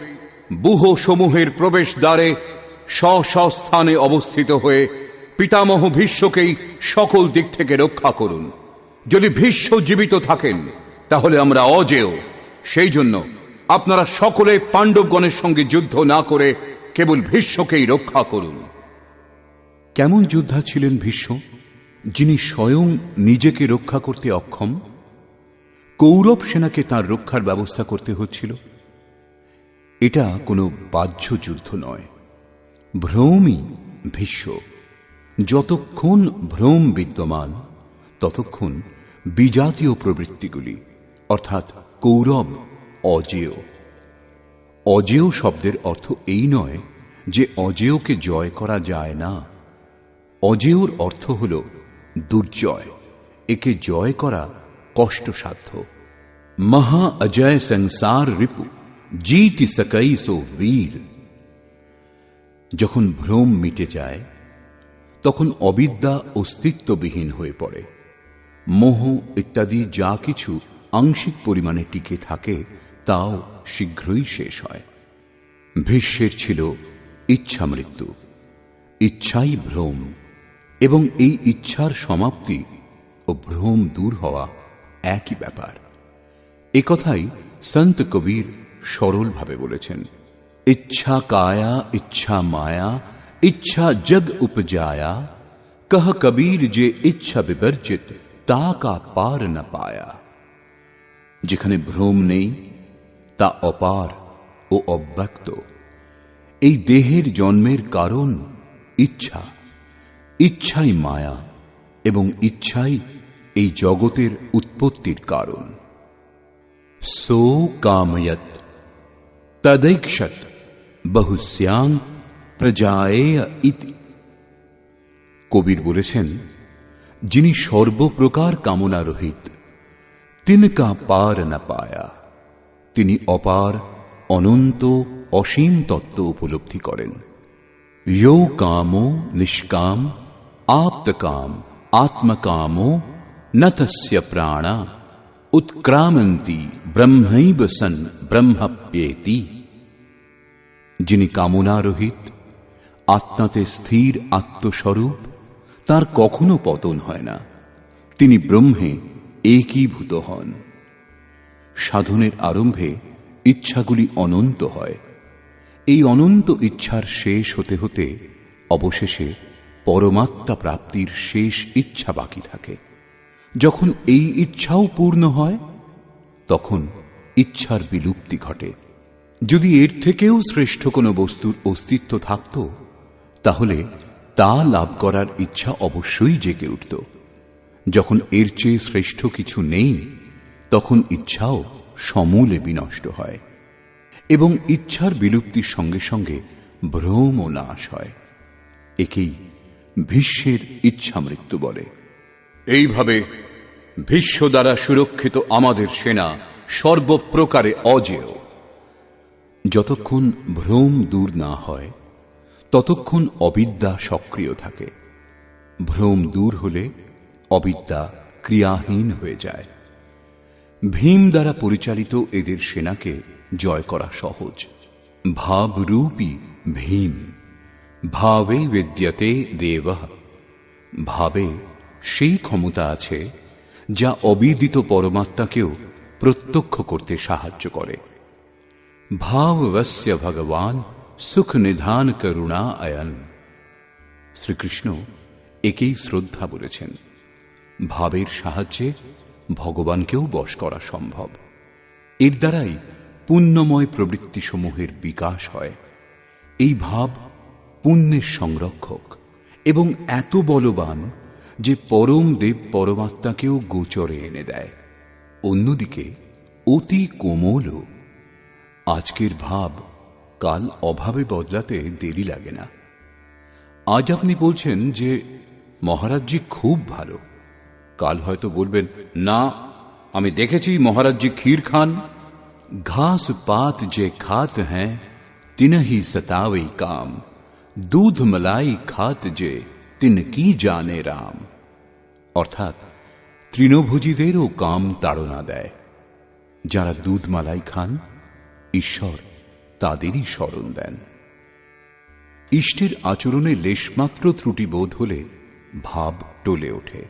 ব্যূহ সমূহের প্রবেশ দ্বারে স্বস্থানে অবস্থিত হয়ে পিতামহ ভীষ্মকেই সকল দিক থেকে রক্ষা করুন। যদি ভীষ্ম জীবিত থাকেন তাহলে আমরা অজেয়। সেই জন্য আপনারা সকলে পাণ্ডবগণের সঙ্গে যুদ্ধ না করে কেবল ভীষ্মকেই রক্ষা করুন। কেমন যোদ্ধা ছিলেন ভীষ্ম, যিনি স্বয়ং নিজেকে রক্ষা করতে অক্ষম? কৌরব সেনাকে তার রক্ষার ব্যবস্থা করতে হচ্ছিল। এটা কোনো বাহ্য যুদ্ধ নয়, ভ্রমই ভীষ্ম। যতক্ষণ ভ্রম বিদ্যমান ততক্ষণ বিজাতীয় প্রবৃত্তিগুলি অর্থাৎ কৌরব অজেয়। অজেয় শব্দের অর্থ এই নয় যে অজেয়কে জয় করা যায় না। অজেয়র অর্থ হল দুর্জয়, একে জয় করা কষ্টসাধ্য। মহা অজয় সংসার রিপু जीति सकई सो वीर। যখন ভ্রম মিটে যায় তখন অবিদ্যা অস্তিত্ববিহীন হয়ে পড়ে। মোহ ইত্যাদি যা কিছু আংশিক পরিমাণে টিকে থাকে তাও শীঘ্রই শেষ হয়। ভীষ্মের ছিল ইচ্ছা মৃত্যু, ইচ্ছাই ভ্রম, এবং এই ইচ্ছার সমাপ্তি ও ভ্রম দূর হওয়া একই ব্যাপার। একথাই সন্ত কবীর সরলভাবে বলেছেন, ইচ্ছা কায়া ইচ্ছা মায়া ইচ্ছা জগ উপজায়া, কহ কবীর যে ইচ্ছা বিবর্জিত তা কা পার না পায়া। যেখানে ভ্রম নেই তা অপার ও অব্যক্ত। এই দেহের জন্মের কারণ ইচ্ছা, ইচ্ছাই মায়া, এবং ইচ্ছাই এই জগতের উৎপত্তির কারণ। সো কাময়ত তदैक्षत বহুস্যাং প্রজায়েয় ইতি। কবির বলেছেন, যিনি সর্বপ্রকার কামনা রহিত, তিনকা পার না পায়া। তিনি অপার, অনন্ত, অসীম তত্ত্ব উপলব্ধি করেন। यो कामो निष्काम आप्तकाम आत्मकामो न तस्य प्राणा उत्क्रामन्ति ब्रह्मैव सन् ब्रह्मप्येति। যিনি কামনা রহিত, আত্মাতে স্থির আত্মস্বরূপ, তার কখনো পতন হয় না। তিনি ব্রহ্মে একীভূত হন। সাধনের আরম্ভে ইচ্ছাগুলি অনন্ত হয়। এই অনন্ত ইচ্ছার শেষ হতে হতে অবশেষে পরমাত্মা প্রাপ্তির শেষ ইচ্ছা বাকি থাকে। যখন এই ইচ্ছাও পূর্ণ হয় তখন ইচ্ছার বিলুপ্তি ঘটে। যদি এর থেকেও শ্রেষ্ঠ কোনো বস্তুর অস্তিত্ব থাকত তাহলে তা লাভ করার ইচ্ছা অবশ্যই জেগে উঠত। যখন এর চেয়ে শ্রেষ্ঠ কিছু নেই তখন ইচ্ছাও সমূলে বিনষ্ট হয়, এবং ইচ্ছার বিলুপ্তির সঙ্গে সঙ্গে ভ্রম ও নাশ হয়। একেই ভীষ্মের ইচ্ছা মৃত্যু বলে। এইভাবে ভীষ্ম দ্বারা সুরক্ষিত আমাদের সেনা সর্বপ্রকারে অজেয়। যতক্ষণ ভ্রম দূর না হয় ততক্ষণ অবিদ্যা সক্রিয় থাকে। ভ্রম দূর হলে অবিদ্যা ক্রিয়াহীন হয়ে যায়। ভীম দ্বারা পরিচালিত এদের সেনাকে জয় করা সহজ। ভাবরূপী ভীম, ভাবে বিদ্যতে দেবঃ। ভাবে সেই ক্ষমতা আছে যা অবিদিত পরমাত্মাকেও প্রত্যক্ষ করতে সাহায্য করে। ভাববস্য ভগবান সুখ নিধান করুণা অয়ন। শ্রীকৃষ্ণ একেই শ্রদ্ধা বলেছেন। ভাবের সাহায্যে ভগবানকেও বশ করা সম্ভব। এর দ্বারাই পুণ্যময় প্রবৃত্তিসমূহের বিকাশ হয়। এই ভাব পুণ্যের সংরক্ষক এবং এত বলবান যে পরম দেব পরমাত্মাকেও গোচরে এনে দেয়। অন্যদিকে অতি কোমলও। আজকের ভাব কাল অভাবে বদলাতে দেরি লাগে না। আজ আপনি বলছেন যে মহারাজজি খুব ভালো, কাল হয়তো বলবেন না, আমি দেখেছি মহারাজজি ক্ষীর খান। ঘাস পাত যে খাত হ্যাঁ তিনহি সতাবে কাম, দুধ मलाई খাত যে তিন কি জানে রাম। অর্থাৎ তৃণভোজীদেরও কাম তাড়না দেয়। যারা দুধ মালাই খান, ঈশ্বর তাদেরই স্মরণ দেন। ইষ্টের আচরণে লেশমাত্র ত্রুটি বোধ হলে ভাব টলে ওঠে,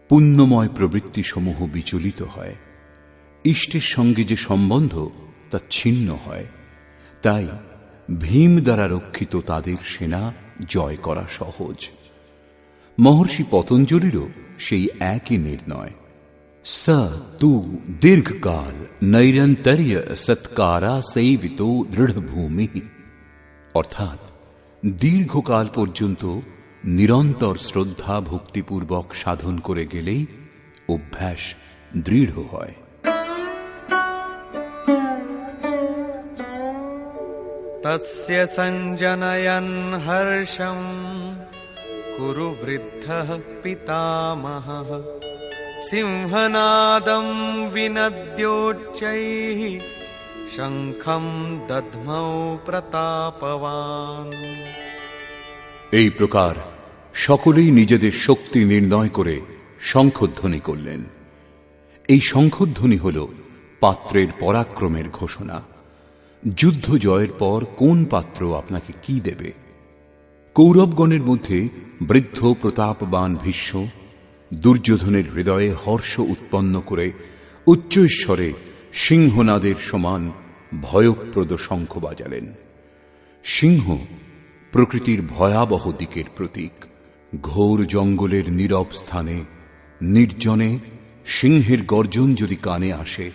পুণ্যময় প্রবৃত্তিসমূহ বিচলিত হয়, ইষ্টের সঙ্গে যে সম্বন্ধ তা ছিন্ন হয়। তাই ভীম দ্বারা রক্ষিত তাদের সেনা জয় করা সহজ। মহর্ষি পতঞ্জলিরও সেই একই নির্ণয়। স তু দীর্ঘকাল নৈরন্তর্য সৎকারা সেবিতো দৃঢ়ভূমি। অর্থাৎ দীর্ঘকাল পর্যন্ত নিরন্তর শ্রদ্ধা ভক্তিপূর্বক সাধন করে গেলেই অভ্যাস দৃঢ় হয়। তস্য সঞ্জনয়ন হর্ষম কুরু বৃদ্ধঃ পিতামহঃ, সিংহনাদম বিনদ্যোচ্চৈঃ শঙ্খম দধ্মৌ প্রতাপবান। এই প্রকার সকলেই নিজেদের শক্তি নির্ণয় করে শঙ্খধ্বনি করলেন। এই শঙ্খধ্বনি হল পাত্রের পরাক্রমের ঘোষণা। যুদ্ধ জয়ের পর কোন পাত্র আপনাকে কি দেবে? কৌরবগণের মধ্যে বৃদ্ধ প্রতাপবান ভীষ্ম দুর্যোধনের হৃদয়ে হর্ষ উৎপন্ন করে উচ্চৈঃস্বরে সিংহনাদের সমান ভয়প্রদ শঙ্খ বাজালেন। সিংহ প্রকৃতির ভয়াবহ দিকের প্রতীক। ঘোর জঙ্গলের নীরব স্থানে নির্জনে সিংহের গর্জন যদি কানে আসে,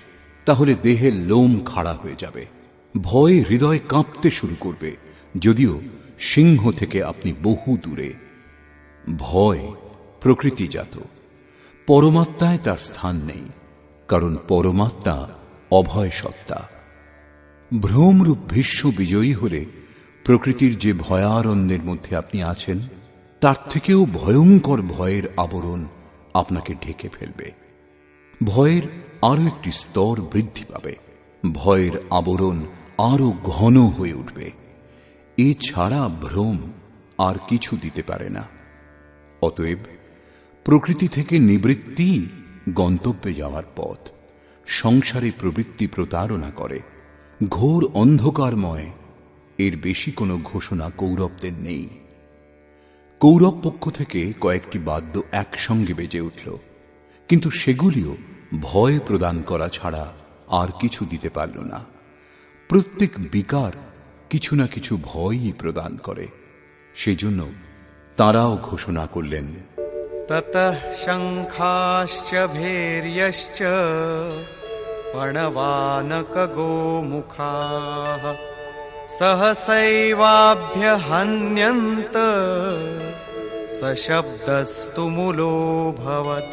তাহলে দেহের লোম খাড়া হয়ে যাবে, ভয়ে হৃদয় কাঁপতে শুরু করবে, যদিও সিংহ থেকে আপনি বহু দূরে। ভয় প্রকৃতিজাত, পরমাত্মায় তার স্থান নেই, কারণ পরমাত্মা অভয় সত্তা। ভ্রমরূপ ভীষ্ম বিজয়ী হলে প্রকৃতির যে ভয়ারণ্যের মধ্যে আপনি আছেন, তার থেকেও ভয়ঙ্কর ভয়ের আবরণ আপনাকে ঢেকে ফেলবে। ভয়ের আরো একটি স্তর বৃদ্ধি পাবে, ভয়ের আবরণ আরো ঘন হয়ে উঠবে। এছাড়া ভ্রম আর কিছু দিতে পারে না। অতএব প্রকৃতি থেকে নিবৃত্তি গন্তব্যে যাওয়ার পথ। সংসারে প্রবৃত্তি প্রতারণা করে, ঘোর অন্ধকারময়। এর বেশি কোনো ঘোষণা কৌরবদের নেই। কৌরব পক্ষ থেকে কয়েকটি বাদ্য একসঙ্গে বেজে উঠল, কিন্তু সেগুলিও ভয় প্রদান করা ছাড়া আর কিছু দিতে পারল না। প্রত্যেক বিকার কিছু না কিছু ভয়ই প্রদান করে। সেজন্য তারাও ঘোষণা করলেন, ততঃ শঙ্খাশ্চ ভৈর্যশ্চ পণবানক গোমুখাঃ সহসৈবাভ্যহন্যন্ত সশব্দস্তু মূলোऽভবৎ।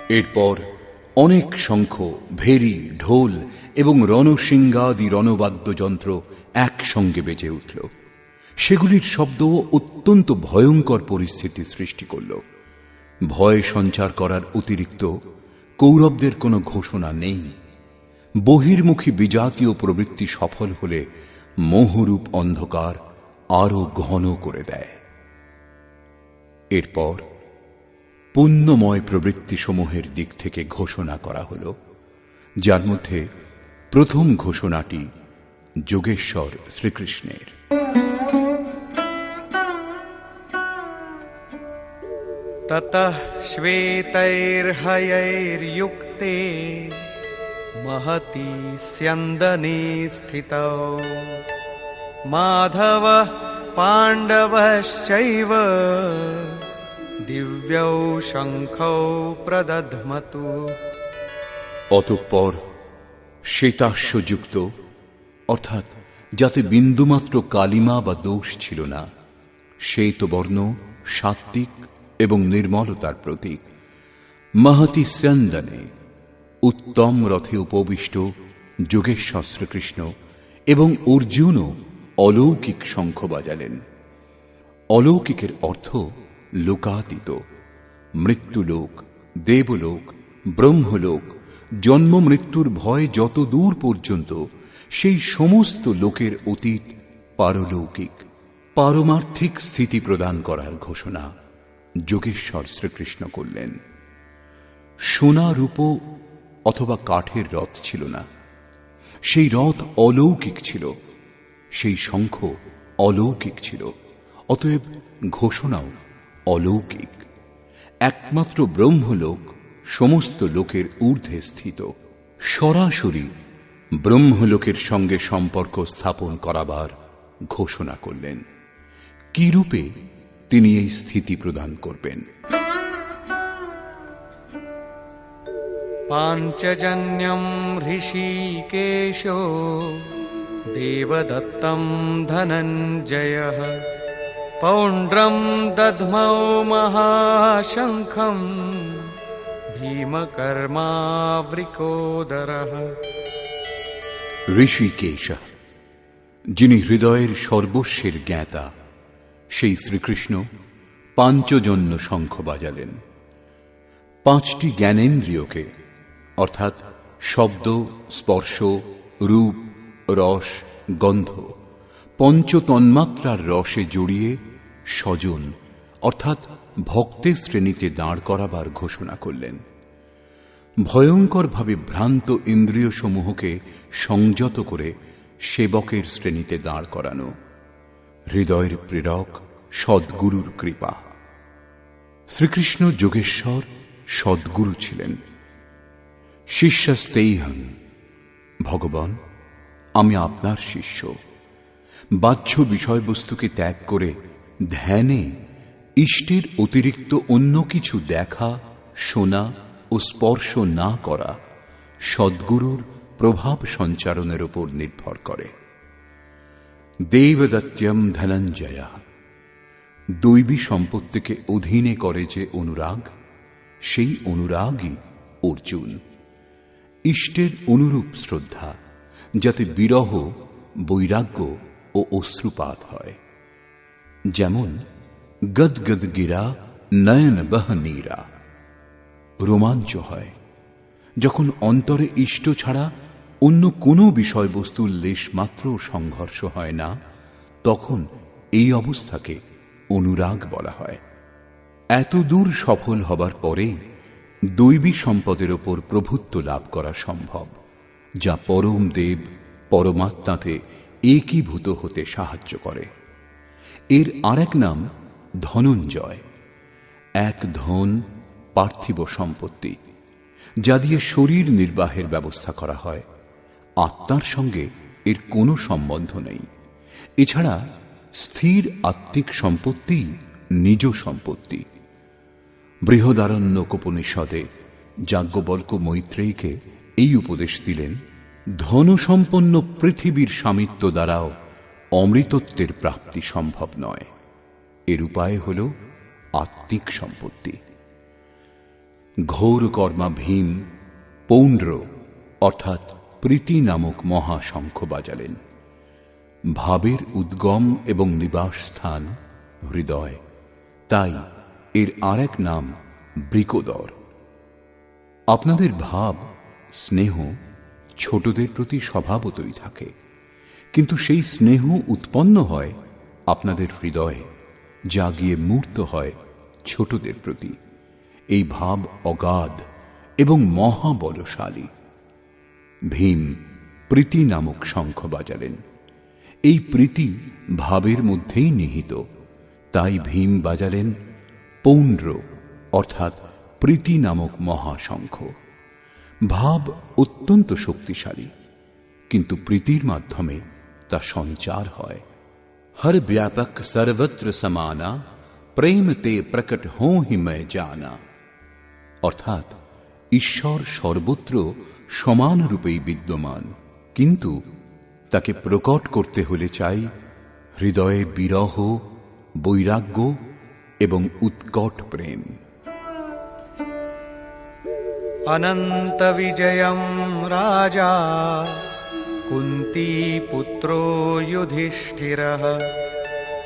এরপর অনেক শঙ্খ, ভেরি, ঢোল এবং রণশৃঙ্গাদি রণবাদ্যযন্ত্র একসঙ্গে বেজে উঠল। সেগুলির শব্দ অত্যন্ত ভয়ঙ্কর পরিস্থিতি সৃষ্টি করল। ভয় সঞ্চার করার অতিরিক্ত কৌরবদের কোনো ঘোষণা নেই। বহির্মুখী বিজাতীয় প্রবৃত্তি সফল হলে মোহরূপ অন্ধকার আরো ঘন করে দেয়। এরপর পুণ্যময় প্রবৃত্তিসমূহের দিক থেকে ঘোষণা করা হল, যার মধ্যে প্রথম ঘোষণাটি যোগেশ্বর শ্রীকৃষ্ণের। ততঃ শ্বেতৈর্হয়ৈর্যুক্তে মহতি স্যন্দনে স্থিতৌ মাধবঃ पाण्डवश्चैव दिव्यौ शङ्खौ प्रदध्मतु। অতঃপর শ্বেতাশ্বযুক্ত অর্থাৎ যাতে বিন্দুমাত্র কালিমা বা দোষ ছিল না, শ্বেতবর্ণ সাত্ত্বিক এবং নির্মলতার প্রতীক মহতি স্যন্দনে উত্তম রথে উপবিষ্ট যোগেশ্বর শ্রীকৃষ্ণ এবং অর্জুনও অলৌকিক শঙ্খ বাজালেন। অলৌকিকের অর্থ লোকাতীত, মৃত্যুলোক, দেবলোক, ব্রহ্মলোক, জন্ম মৃত্যুর ভয় যত দূর পর্যন্ত সেই সমস্ত লোকের অতীত পারলৌকিক পারমার্থিক স্থিতি প্রদান করার ঘোষণা যোগেশ্বর শ্রীকৃষ্ণ করলেন। সোনা রূপ অথবা কাঠের রথ ছিল না, সেই রথ অলৌকিক ছিল, সেই শঙ্খ অলৌকিক ছিল, অতএব ঘোষণাও অলৌকিক। একমাত্র ব্রহ্মলোক সমস্ত লোকের ঊর্ধ্বে স্থিত, সরাসরি ব্রহ্মলোকের সঙ্গে সম্পর্ক স্থাপন করাবার ঘোষণা করলেন। কি রূপে তিনি এই স্থিতি প্রদান করবেন? पाञ्चजन्यं ऋषिकेशो देवदत्तं धनञ्जयः पौण्ड्रं दध्मौ महाशङ्खं भीमकर्मावृकोदरः। ঋষিকেশ, যিনি হৃদয়ের সর্বস্বের জ্ঞাতা, সেই শ্রীকৃষ্ণ পাঞ্চজন্য শঙ্খ বাজালেন। পাঁচটি জ্ঞানেন্দ্রিয়কে অর্থাৎ শব্দ, স্পর্শ, রূপ, রস, গন্ধ, পঞ্চতন্মাত্রার রসে জড়িয়ে স্বজন অর্থাৎ ভক্তের শ্রেণীতে দাঁড় করাবার ঘোষণা করলেন। ভয়ঙ্করভাবে ভ্রান্ত ইন্দ্রিয় সমূহকে সংযত করে সেবকের শ্রেণীতে দাঁড় করানো হৃদয়ের প্রেরক সদ্গুরুর কৃপা। শ্রীকৃষ্ণ যোগেশ্বর সদ্গুরু ছিলেন। শিষ্যস্তেহং, ভগবান আমি আপনার শিষ্য। বাহ্য বিষয়বস্তুকে ত্যাগ করে ধ্যানে ইষ্টের অতিরিক্ত অন্য কিছু দেখা, শোনা ও স্পর্শ না করা সদ্গুরুর প্রভাব সঞ্চারণের উপর নির্ভর করে। দেবদত্যম ধনঞ্জয়া, দৈবী সম্পত্তিকে অধীনে করে যে অনুরাগ, সেই অনুরাগই অর্জুন। ইষ্টের অনুরূপ শ্রদ্ধা, যাতে বিরহ, বৈরাগ্য ও অশ্রুপাত হয়। যেমন গদগদ গিরা নয়ন বহ নীরা, রোমাঞ্চ হয় যখন অন্তরে ইষ্ট ছাড়া অন্য কোনো বিষয়বস্তুর লেশমাত্র সংঘর্ষ হয় না, তখন এই অবস্থাকে অনুরাগ বলা হয়। এত দূর সফল হবার পরেই দৈবী সম্পদের ওপর প্রভুত্ব লাভ করা সম্ভব, যা পরম দেব পরমাত্মাতে একীভূত হতে সাহায্য করে। এর আরেক নাম ধনঞ্জয়। এক ধন পার্থিব সম্পত্তি, যা দিয়ে শরীর নির্বাহের ব্যবস্থা করা হয়। আত্মার সঙ্গে এর কোনো সম্বন্ধ নেই। এছাড়া স্থির আত্মিক সম্পত্তি নিজ সম্পত্তি। বৃহদারণ্যকোপনিষদে যাজ্ঞবল্ক্য মৈত্রেয়ীকে এই উপদেশ দিলেন, ধনসম্পন্ন পৃথিবীর স্বামিত্ব দ্বারাও অমৃতত্বের প্রাপ্তি সম্ভব নয়। এর উপায় হল আত্মিক সম্পত্তি। ঘোর কর্মা ভীম পৌণ্ড্র অর্থাৎ প্রীতি নামক মহাশঙ্খ বাজালেন। ভাবের উদ্গম এবং নিবাস স্থান হৃদয়, তাই এর আরেক নাম বৃকোদর। আপনাদের ভাব, স্নেহ ছোটদের প্রতি স্বভাবতই থাকে, কিন্তু সেই স্নেহ উৎপন্ন হয় আপনাদের হৃদয়ে, যা গিয়ে মূর্ত হয় ছোটদের প্রতি। এই ভাব অগাধ এবং মহাবলশালী। ভীম প্রীতি নামক শঙ্খ বাজালেন। এই প্রীতি ভাবের মধ্যেই নিহিত, তাই ভীম বাজালেন পৌণ্ড্র অর্থাৎ প্রীতি নামক মহাশঙ্খ। ভাব অত্যন্ত শক্তিশালী, কিন্তু প্রীতির মাধ্যমে তা সঞ্চার হয়। हर व्यापक सर्वत्र समाना प्रेम ते प्रकट हों हि मैं जाना। অর্থাৎ ঈশ্বর সর্বত্র সমান রূপেই বিদ্যমান, কিন্তু তাকে প্রকট করতে হলে চাই হৃদয়ে বিরহ, বৈরাগ্য এবং উৎকট প্রেম। অনন্ত বিজয়ম রাজা কুন্তী পুত্র যুধিষ্ঠিরঃ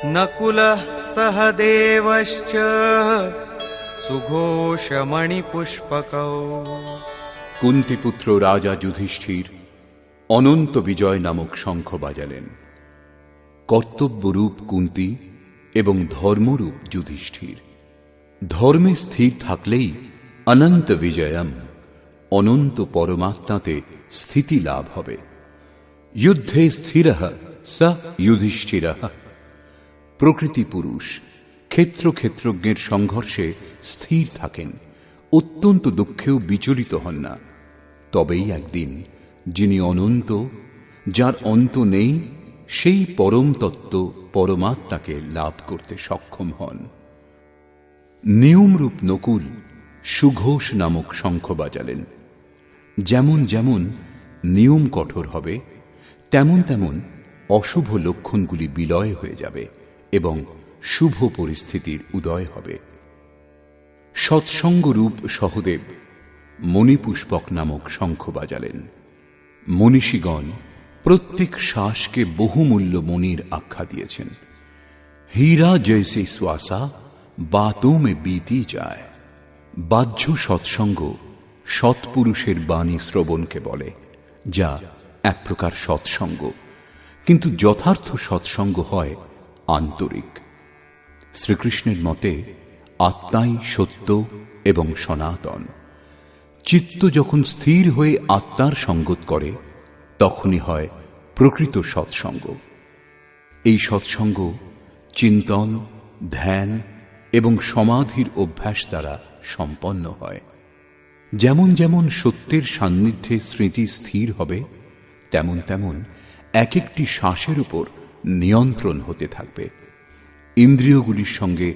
নকুলঃ সহদেবশ্চ সুঘোষমণিপুষ্পকৌ। কুন্তিপুত্র রাজা যুধিষ্ঠির অনন্ত বিজয় নামক শঙ্খ বাজালেন। কর্তব্যরূপ কুন্তি এবং ধর্মরূপ যুধিষ্ঠির। ধর্মে স্থির থাকলেই অনন্ত বিজয়ম, অনন্ত পরমাত্মাতে স্থিতি লাভ হবে। যুদ্ধে স্থিরঃ স যুধিষ্ঠিরঃ। প্রকৃতি পুরুষ ক্ষেত্রজ্ঞের সংঘর্ষে স্থির থাকেন, অত্যন্ত দুঃখেও বিচলিত হন না। তবেই একদিন যিনি অনন্ত, যার অন্ত নেই, সেই পরম তত্ত্ব পরমাত্মাকে লাভ করতে সক্ষম হন। নিয়মরূপ নকুল সুঘোষ নামক শঙ্খ বাজালেন। যেমন যেমন নিয়ম কঠোর হবে, তেমন তেমন অশুভ লক্ষণগুলি বিলয় হয়ে যাবে এবং শুভ পরিস্থিতির উদয় হবে। সৎসঙ্গরূপ সহদেব মণিপুষ্পক নামক শঙ্খ বাজালেন। মনীষীগণ প্রত্যেক শ্বাসকে বহুমূল্য মণির আখ্যা দিয়েছেন। হীরা জৈসে শ্বাসা বাতোঁ মে बीती যায়। বাহ্য সৎসঙ্গ সৎপুরুষের বাণী শ্রবণকে বলে, যা এক প্রকার সৎসঙ্গ, কিন্তু যথার্থ সৎসঙ্গ হয় আন্তরিক। শ্রীকৃষ্ণের মতে আত্মাই সত্য এবং সনাতন। চিত্ত যখন স্থির হয়ে আত্মার সঙ্গত করে, তখনই হয় প্রকৃত সৎসঙ্গ। এই সৎসঙ্গ চিন্তন, ধ্যান এবং সমাধির অভ্যাস দ্বারা সম্পন্ন হয়। যেমন যেমন সত্যের সান্নিধ্যে স্মৃতি স্থির হবে, তেমন তেমন এক একটি শ্বাসের উপর নিয়ন্ত্রণ হতে থাকবে। ইন্দ্রিয়গুলির সঙ্গে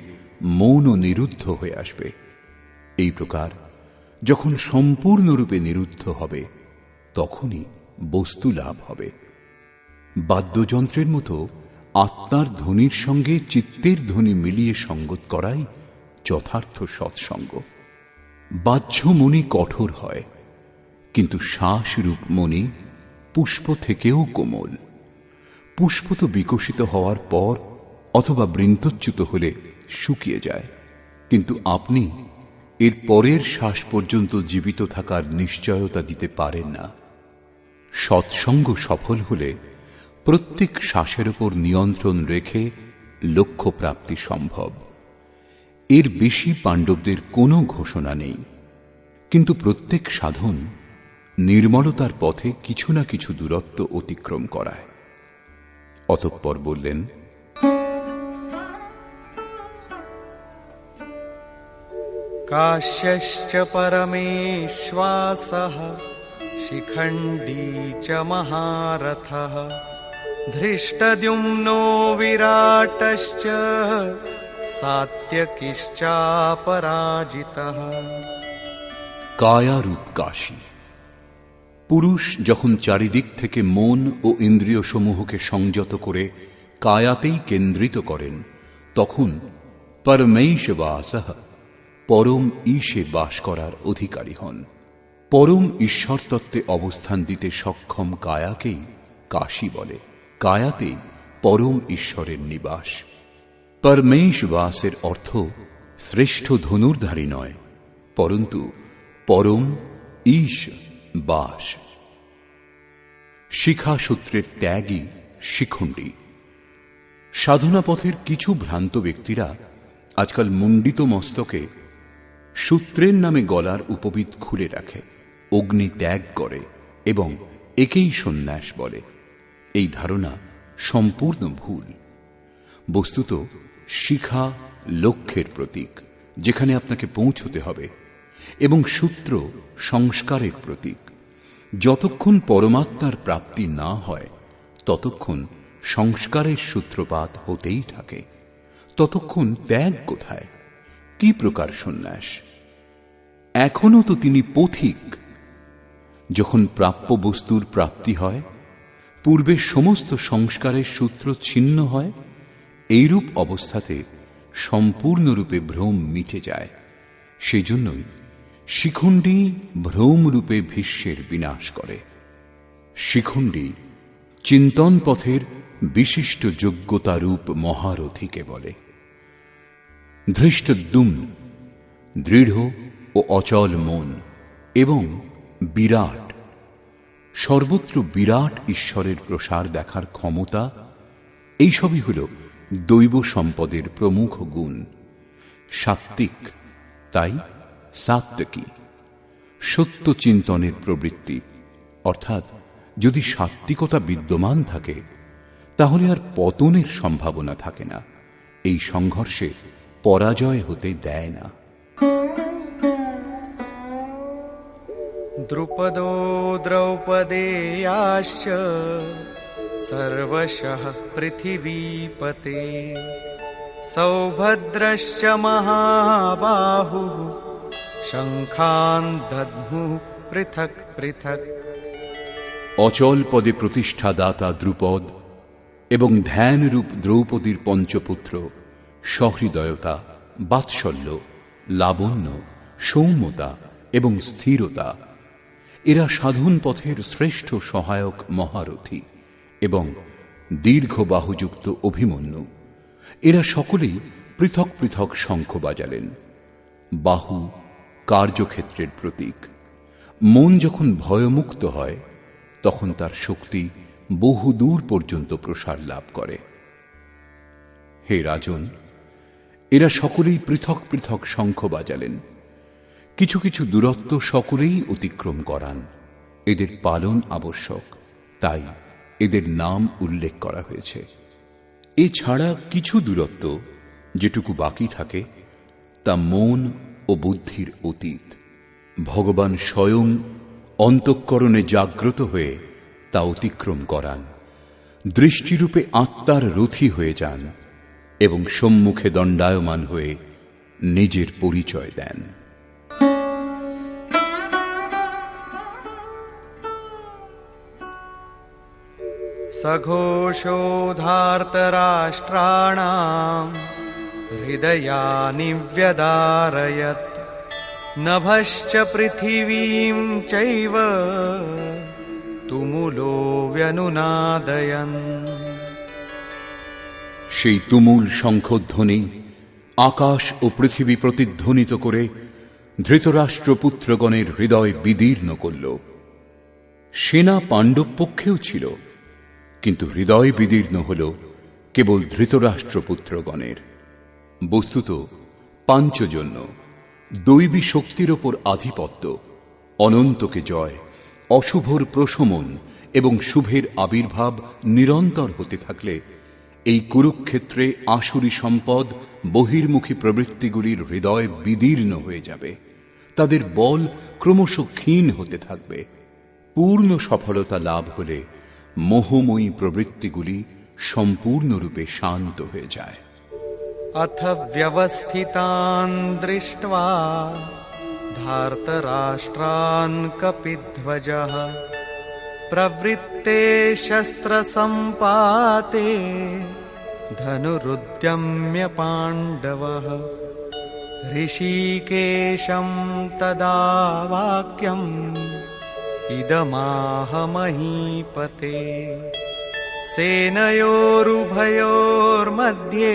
মৌনও নিরুদ্ধ হয়ে আসবে। এই প্রকার যখন সম্পূর্ণরূপে নিরুদ্ধ হবে, তখনই বস্তু লাভ হবে। বাদ্যযন্ত্রের মতো আত্মার ধ্বনির সঙ্গে চিত্তের ধ্বনি মিলিয়ে সঙ্গত করাই যথার্থ সৎসঙ্গ। বাহ্য মণি কঠোর হয়, কিন্তু শ্বাসরূপ মণি পুষ্প থেকেও কোমল। পুষ্প তো বিকশিত হওয়ার পর অথবা বৃন্তচ্যুত হলে শুকিয়ে যায়, কিন্তু আপনি এর পরের শ্বাস পর্যন্ত জীবিত থাকার নিশ্চয়তা দিতে পারেন না। সৎসঙ্গ সফল হলে প্রত্যেক শ্বাসের উপর নিয়ন্ত্রণ রেখে লক্ষ্য প্রাপ্তি সম্ভব। এর বেশি পাণ্ডবদের কোনো ঘোষণা নেই, কিন্তু প্রত্যেক সাধন নির্মলতার পথে কিছু না কিছু দূরত্ব অতিক্রম করায়। অতঃপর বললেন, কাশ্যশ্চ পরমেশ্বাসঃ শিখণ্ডী চ মহারথঃ ধৃষ্টদ্যুম্নো বিরাটশ্চ সাত্যকিশ্চাপরাজিতঃ। কায়ারূপ কাশী। পুরুষ যখন চারিদিক থেকে মন ও ইন্দ্রিয় সমূহকে সংযত করে কায়াতেই কেন্দ্রিত করেন, তখন পরমেশ্ববাসঃ পরম ঈশে বাস করার অধিকারী হন। পরম ঈশ্বর তত্ত্বে অবস্থান দিতে সক্ষম কায়াকেই কাশী বলে। কায়াতেই পরম ঈশ্বরের নিবাস। পরমেশ্ববাসের অর্থ শ্রেষ্ঠ ধনুর্ধারী নয়, পরন্তু পরম ঈশ বাস। শিখা সূত্রের ত্যাগই শিখণ্ডী। সাধনা পথের কিছু ভ্রান্ত ব্যক্তিরা আজকাল মুন্ডিত মস্তকে সূত্রের নামে গলার উপবিদ খুলে রাখে, অগ্নি ত্যাগ করে এবং একেই সন্ন্যাস বলে। এই ধারণা সম্পূর্ণ ভুল। বস্তুত শিখা লক্ষ্যের প্রতীক, যেখানে আপনাকে পৌঁছতে হবে, এবং সূত্র সংস্কারের প্রতীক। যতক্ষণ পরমাত্মার প্রাপ্তি না হয়, ততক্ষণ সংস্কারের সূত্রপাত হতেই থাকে, ততক্ষণ ত্যাগ কোথায়? কি প্রকার সন্ন্যাস? এখনো তো তিনি পথিক। যখন প্রাপ্য বস্তুর প্রাপ্তি হয়, পূর্বের সমস্ত সংস্কারের সূত্র ছিন্ন হয়, এইরূপ অবস্থাতে সম্পূর্ণরূপে ভ্রম মিটে যায়। সেজন্যই শিখণ্ডী ভ্রমরূপে ভীষ্মের বিনাশ করে। শিখণ্ডী চিন্তন পথের বিশিষ্ট যোগ্যতারূপ মহারথীকে বলে। ধৃষ্টদ্যুম্ন দৃঢ় ও অচল মন এবং বিরাট, সর্বত্র বিরাট ঈশ্বরের প্রসার দেখার ক্ষমতা, এইসবই হল দৈব সম্পদের প্রমুখ গুণ। সাত্ত্বিক, তাই সাত্ত্বিকী। সত্য চিন্তনের প্রবৃত্তি, অর্থাৎ যদি সাত্ত্বিকতা বিদ্যমান থাকে তাহলে আর পতনের সম্ভাবনা থাকে না। এই সংঘর্ষে পরাজয় হতে দেয় না। দ্রুপদো দ্রৌপদেয়াশ্চ সর্বশঃ পৃথিবীপতে সৌভদ্রশ্চ মহাবাহুঃ শঙ্খান দদ্মুঃ পৃথক পৃথক। অচল পদে প্রতিষ্ঠাদাতা দ্রুপদ এবং ধ্যানরূপ দ্রৌপদীর পঞ্চপুত্র সহৃদয়তা, বাৎসল্য, লাবণ্য, সৌম্যতা এবং স্থিরতা, এরা সাধন পথের শ্রেষ্ঠ সহায়ক মহারথী এবং দীর্ঘ বাহুযুক্ত অভিমন্যু। এরা সকলেই পৃথক পৃথক শঙ্খ বাজালেন। বাহু কার্যক্ষেত্রের প্রতীক। মন যখন ভয়মুক্ত হয় তখন তার শক্তি বহুদূর পর্যন্ত প্রসার লাভ করে। হে রাজন, এরা সকলেই পৃথক পৃথক শঙ্খ বাজালেন। কিছু কিছু দূরত্ব সকলেই অতিক্রম করান। এদের পালন আবশ্যক, তাই এদের নাম উল্লেখ করা হয়েছে। এছাড়া কিছু দূরত্ব যেটুকু বাকি থাকে তা মন ও বুদ্ধির অতীত। ভগবান স্বয়ং অন্তঃকরণে জাগ্রত হয়ে তা অতিক্রম করান, দৃষ্টিরূপে আত্মার রথী হয়ে যান এবং সম্মুখে দণ্ডায়মান হয়ে নিজের পরিচয় দেন। সঘোষোধার্তরাষ্ট্রাণাম হৃদয়ানি ব্যদারয়ত নভশ্চ পৃথিবীম চৈব তুমুলো ব্যনুনাদয়ন। সেই তুমুল শঙ্খধ্বনি আকাশ ও পৃথিবী প্রতিধ্বনিত করে ধৃতরাষ্ট্রপুত্রগণের হৃদয় বিদীর্ণ করল। সেনা পাণ্ডব পক্ষেও ছিল, কিন্তু হৃদয় বিদীর্ণ হল কেবল ধৃতরাষ্ট্রপুত্রগণের। বস্তুত পাঞ্চজন্য, দৈবী শক্তির ওপর আধিপত্য, অনন্তকে জয়, অশুভর প্রশমন এবং শুভের আবির্ভাব নিরন্তর হতে থাকলে এই কুরুক্ষেত্রে আসুরী সম্পদ বহির্মুখী প্রবৃত্তিগুলির হৃদয় বিদীর্ণ হয়ে যাবে। তাদের বল ক্রমশ ক্ষীণ হতে থাকবে। পূর্ণ সফলতা লাভ হলে মোহময়ী প্রবৃত্তিগুলি সম্পূর্ণরূপে শান্ত হয়ে যায়। অথ ব্যবস্থিতান দৃष्ट्वा ধার্তরাষ্ট্রান কপিধ্বজঃ প্রবৃত্তে শস্ত্র সম্পাতে ধনুরুদ্যম্য পাণ্ডবঃ ঋষিকেশম তদা বাক্যম ইদমাহ মহীপতে সেনয়োরুভয়োর্মধ্যে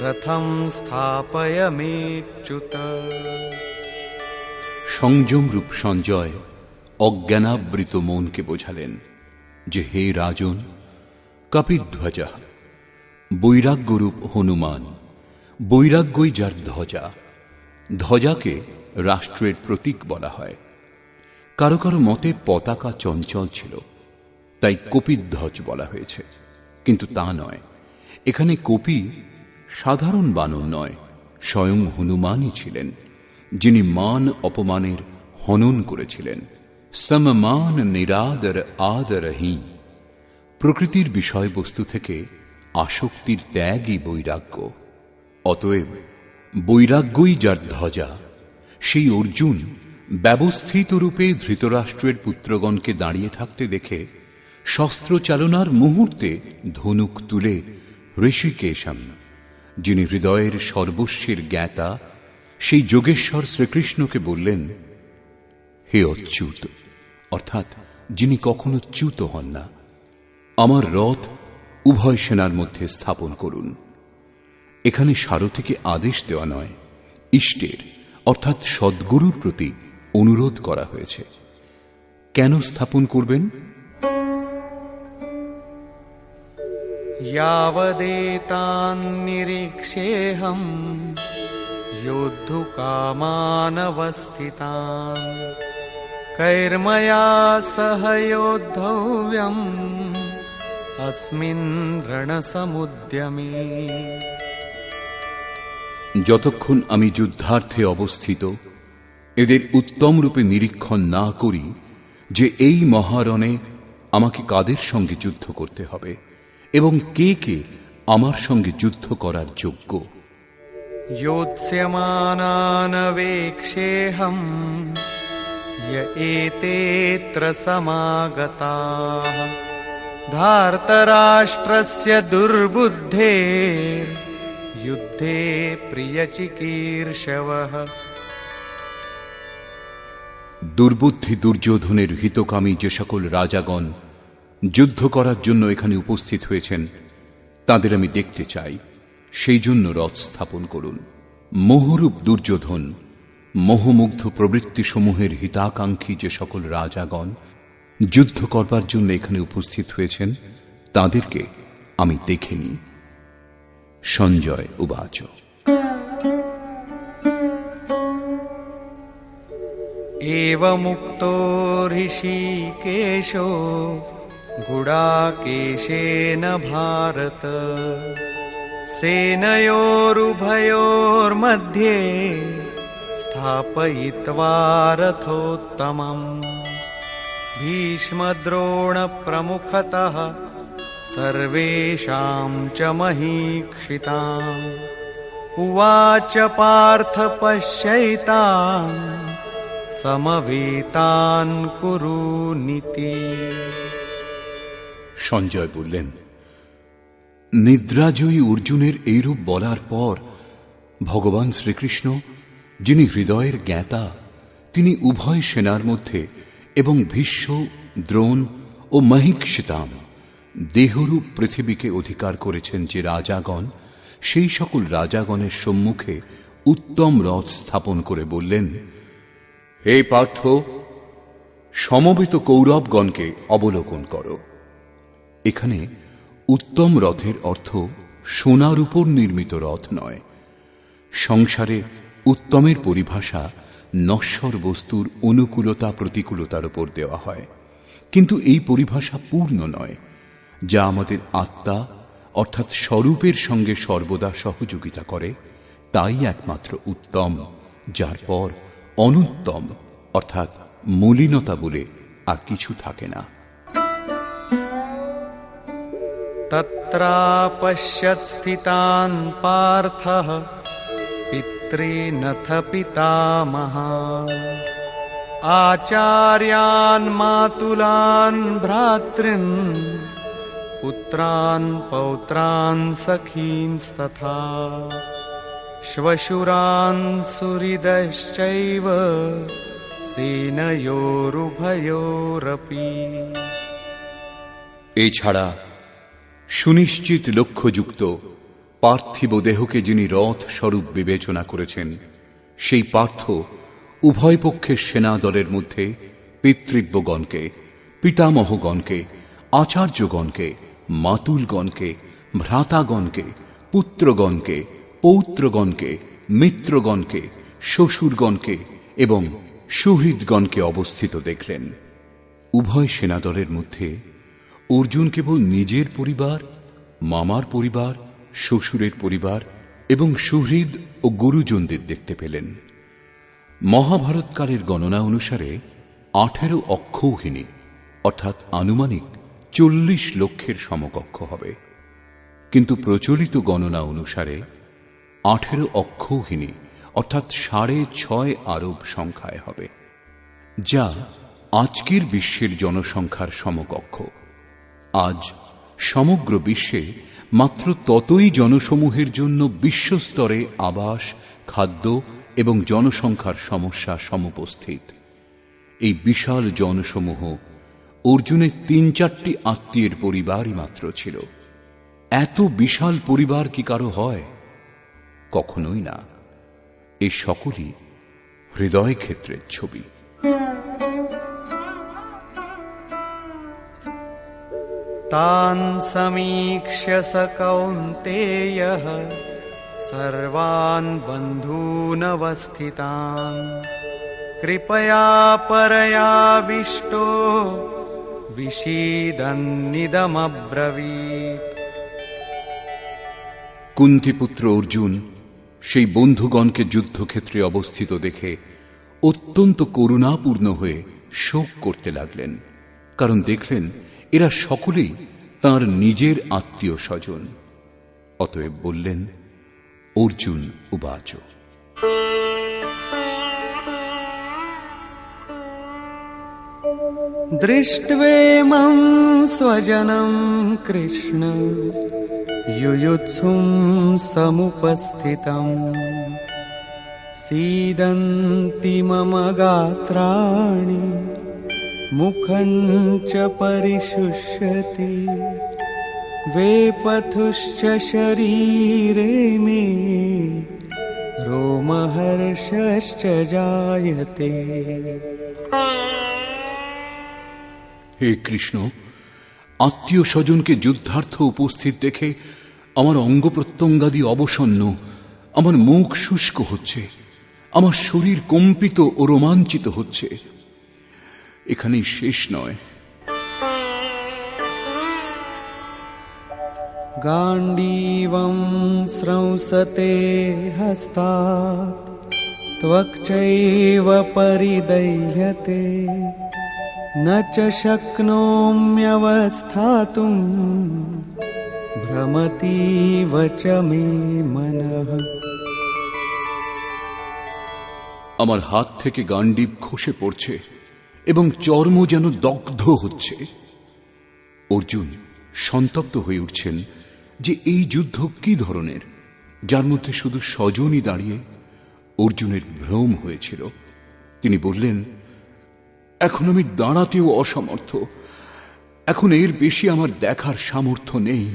রথম স্থাপয়মেচ্যুত। সংযমরূপ সঞ্জয় অজ্ঞানাবৃত মনকে বোঝালেন যে, হে রাজন, কপিধ্বজা বৈরাগ্যরূপ হনুমান, বৈরাগ্যই যার ধ্বজা। ধ্বজাকে রাষ্ট্রের প্রতীক বলা হয়। কারো কারো মতে পতাকা চঞ্চল ছিল, তাই কপিধ্বজ বলা হয়েছে, কিন্তু তা নয়। এখানে কপি সাধারণ বানর নয়, স্বয়ং হনুমানই ছিলেন, যিনি মান অপমানের হনন করেছিলেন। সমমান নিরাদর আদরহি প্রকৃতির বিষয়বস্তু থেকে আসক্তির ত্যাগই বৈরাগ্য। অতএব বৈরাগ্যই যার ধ্বজা, সেই অর্জুন ব্যবস্থিত রূপে ধৃতরাষ্ট্রের পুত্রগণকে দাঁড়িয়ে থাকতে দেখে শস্ত্র চালনার মুহূর্তে ধনুক তুলে ঋষিকেশম, যিনি হৃদয়ের সর্বস্বের জ্ঞাতা, সেই যোগেশ্বর শ্রীকৃষ্ণকে বললেন, হে অচ্যুত, অর্থাৎ যিনি কখনো চ্যুত হন না, আমার রথ উভয় সেনার মধ্যে স্থাপন করুন। এখানে সারথীকে আদেশ দেওয়া নয়, ইষ্টের অর্থাৎ সদ্গুরুর প্রতি অনুরোধ করা হয়েছে। কেন স্থাপন করবেন? यावदेतान् निरीक्षेऽहं योद्धुकामानवस्थितान् कैर्मया सह योद्धव्यम् अस्मिन् रणसमुद्यमे। যতক্ষণ আমি যুদ্ধার্থে অবস্থিত এদের উত্তম রূপে নিরীক্ষণ না করি যে এই মহারণে আমাকে কাদের সঙ্গে যুদ্ধ করতে হবে এবং কে কে আমার সঙ্গে যুদ্ধ করার যোগ্য। योत्स्यमानानवेक्षेऽहं य एतेऽत्र समागताः धार्तराष्ट्रस्य दुर्बुद्धेर्युद्धे प्रियचिकीर्षवः। দুর্বুদ্ধি দুর্যোধনের হিতকামী যে সকল রাজাগণ যুদ্ধ করার জন্য এখানে উপস্থিত হয়েছেন, তাদের আমি দেখতে চাই, সেই জন্য রথ স্থাপন করুন। মোহরূপ দুর্যোধন, মোহমুগ্ধ প্রবৃত্তিসমূহের হিতাকাঙ্ক্ষী যে সকল রাজাগণ যুদ্ধ করবার জন্য এখানে উপস্থিত হয়েছেন, তাদেরকে আমি দেখিনি। সঞ্জয় উবাচ। एवमुक्तो ऋषिकेशो गुडाकेशेन भारत सेनयोरुभयोर्मध्ये स्थापयित्वा रथोत्तमम् भीष्मद्रोणप्रमुखतः सर्वेषां च महीक्षिताम् उवाच पार्थ पश्यैतान् সমবেতান কুরু নীতি। সঞ্জয় বললেন, নিদ্রাজয়ী অর্জুনের এইরূপ বলার পর ভগবান শ্রীকৃষ্ণ, যিনি হৃদয়ের জ্ঞাতা, তিনি উভয় সেনার মধ্যে এবং ভীষ্ম, দ্রোণ ও মহীক্ষিতাম দেহরূপ পৃথিবীকে অধিকার করেছেন যে রাজাগণ, সেই সকল রাজাগণের সম্মুখে উত্তম রথ স্থাপন করে বললেন, হে পার্থ, সমবেত কৌরবগণকে অবলোকন করো। এখানে উত্তম রথের অর্থ সোনার উপর নির্মিত রথ নয়। সংসারে উত্তমের পরিভাষা নশ্বর বস্তুর অনুকূলতা প্রতিকূলতার উপর দেওয়া হয়, কিন্তু এই পরিভাষা পূর্ণ নয়, যা আমাদের আত্মা অর্থাৎ স্বরূপের সঙ্গে সর্বদা সহযোগিতা করে, তাই একমাত্র উত্তম, যার পর অনুত্তম অর্থাৎ মলিনতা বলে আর কিছু থাকে না। তত্রাপশ্যৎ স্থিতান পার্থঃ পিতॄনথ পিতামহান আচার্যান মাতুলান ভ্রাতॄন পুত্রান পৌত্রান সখীনস্তথা শ্বশুরান সুহৃদশ্চৈব সেনয়োরুভয়োরপি। এছাড়া সুনিশ্চিত লক্ষ্যযুক্ত পার্থিব দেহকে যিনি রথ স্বরূপ বিবেচনা করেছেন, সেই পার্থ উভয় পক্ষের সেনা দলের মধ্যে পিতৃব্যগণকে, পিতামহগণকে, আচার্যগণকে, মাতুলগণকে, ভ্রাতাগণকে, পুত্রগণকে, পৌত্রগণকে, মিত্রগণকে, শ্বশুরগণকে এবং সুহৃদগণকে অবস্থিত দেখলেন। উভয় সেনাদলের মধ্যে অর্জুন কেবল নিজের পরিবার, মামার পরিবার, শ্বশুরের পরিবার এবং সুহৃদ ও গুরুজনদের দেখতে পেলেন। মহাভারতকালের গণনা অনুসারে 18 অক্ষৌহিনী অর্থাৎ আনুমানিক 40 লক্ষের সমকক্ষ হবে, কিন্তু প্রচলিত গণনা অনুসারে 18 অক্ষৌহিনী অর্থাৎ 6.5 আরব সংখ্যায় হবে, যা আজকের বিশ্বের জনসংখ্যার সমকক্ষ। আজ সমগ্র বিশ্বে মাত্র ততই জনসমূহের জন্য বিশ্বস্তরে আবাস, খাদ্য এবং জনসংখ্যার সমস্যা সমুপস্থিত। এই বিশাল জনসমূহ অর্জুনের 3-4টি আত্মীয়ের পরিবারই মাত্র ছিল। এত বিশাল পরিবার কি কারো হয়? কখনোই না। এই সকলই হৃদয় ক্ষেত্রের ছবি। तान् समीक्ष्य स कौन्तेयः सर्वान् बन्धूनवस्थितान् कृपया परयाविष्टो विषीदन्निदमब्रवीत्। কুন্তিপুত্র অর্জুন সেই বন্ধুগণকে যুদ্ধক্ষেত্রে অবস্থিত দেখে অত্যন্ত করুণাপূর্ণ হয়ে শোক করতে লাগলেন, কারণ দেখলেন এরা সকলেই তাঁর নিজের আত্মীয় স্বজন। অতএব বললেন, অর্জুন উবাচ दृष्ट्वेमं स्वजनं कृष्ण युयुत्सुं समुपस्थितम् सीदन्ति मम गात्राणि मुखं च परिशुष्यति वेपथुश्च शरीरे मे रोमहर्षश्च जायते। হে কৃষ্ণ, আত্মীয় স্বজনকে যুদ্ধার্থ উপস্থিত দেখে আমার অঙ্গ প্রত্যঙ্গাদি অবসন্ন, আমার মুখ শুষ্ক হচ্ছে, আমার শরীর কম্পিত ও রোমাঞ্চিত হচ্ছে। এখানেই শেষ নয়। गाण्डीवं स्रंसते हस्तात् त्वक्चैव परिदह्यते न च शक्नोम्यवस्थातुं भ्रमतीव च मे मनः। আমার হাত থেকে গাণ্ডীব খসে পড়ছে এবং চর্ম যেন দগ্ধ হচ্ছে। অর্জুন সন্তপ্ত হয়ে উঠছেন যে এই যুদ্ধ কি ধরনের, যার মধ্যে শুধু স্বজনই দাঁড়িয়ে। অর্জুনের ভ্রম হয়েছিল। তিনি বললেন, এখন আমি দাঁড়াতেও অসমর্থ, এখন এর বেশি আমার দেখার সামর্থ্য নেই।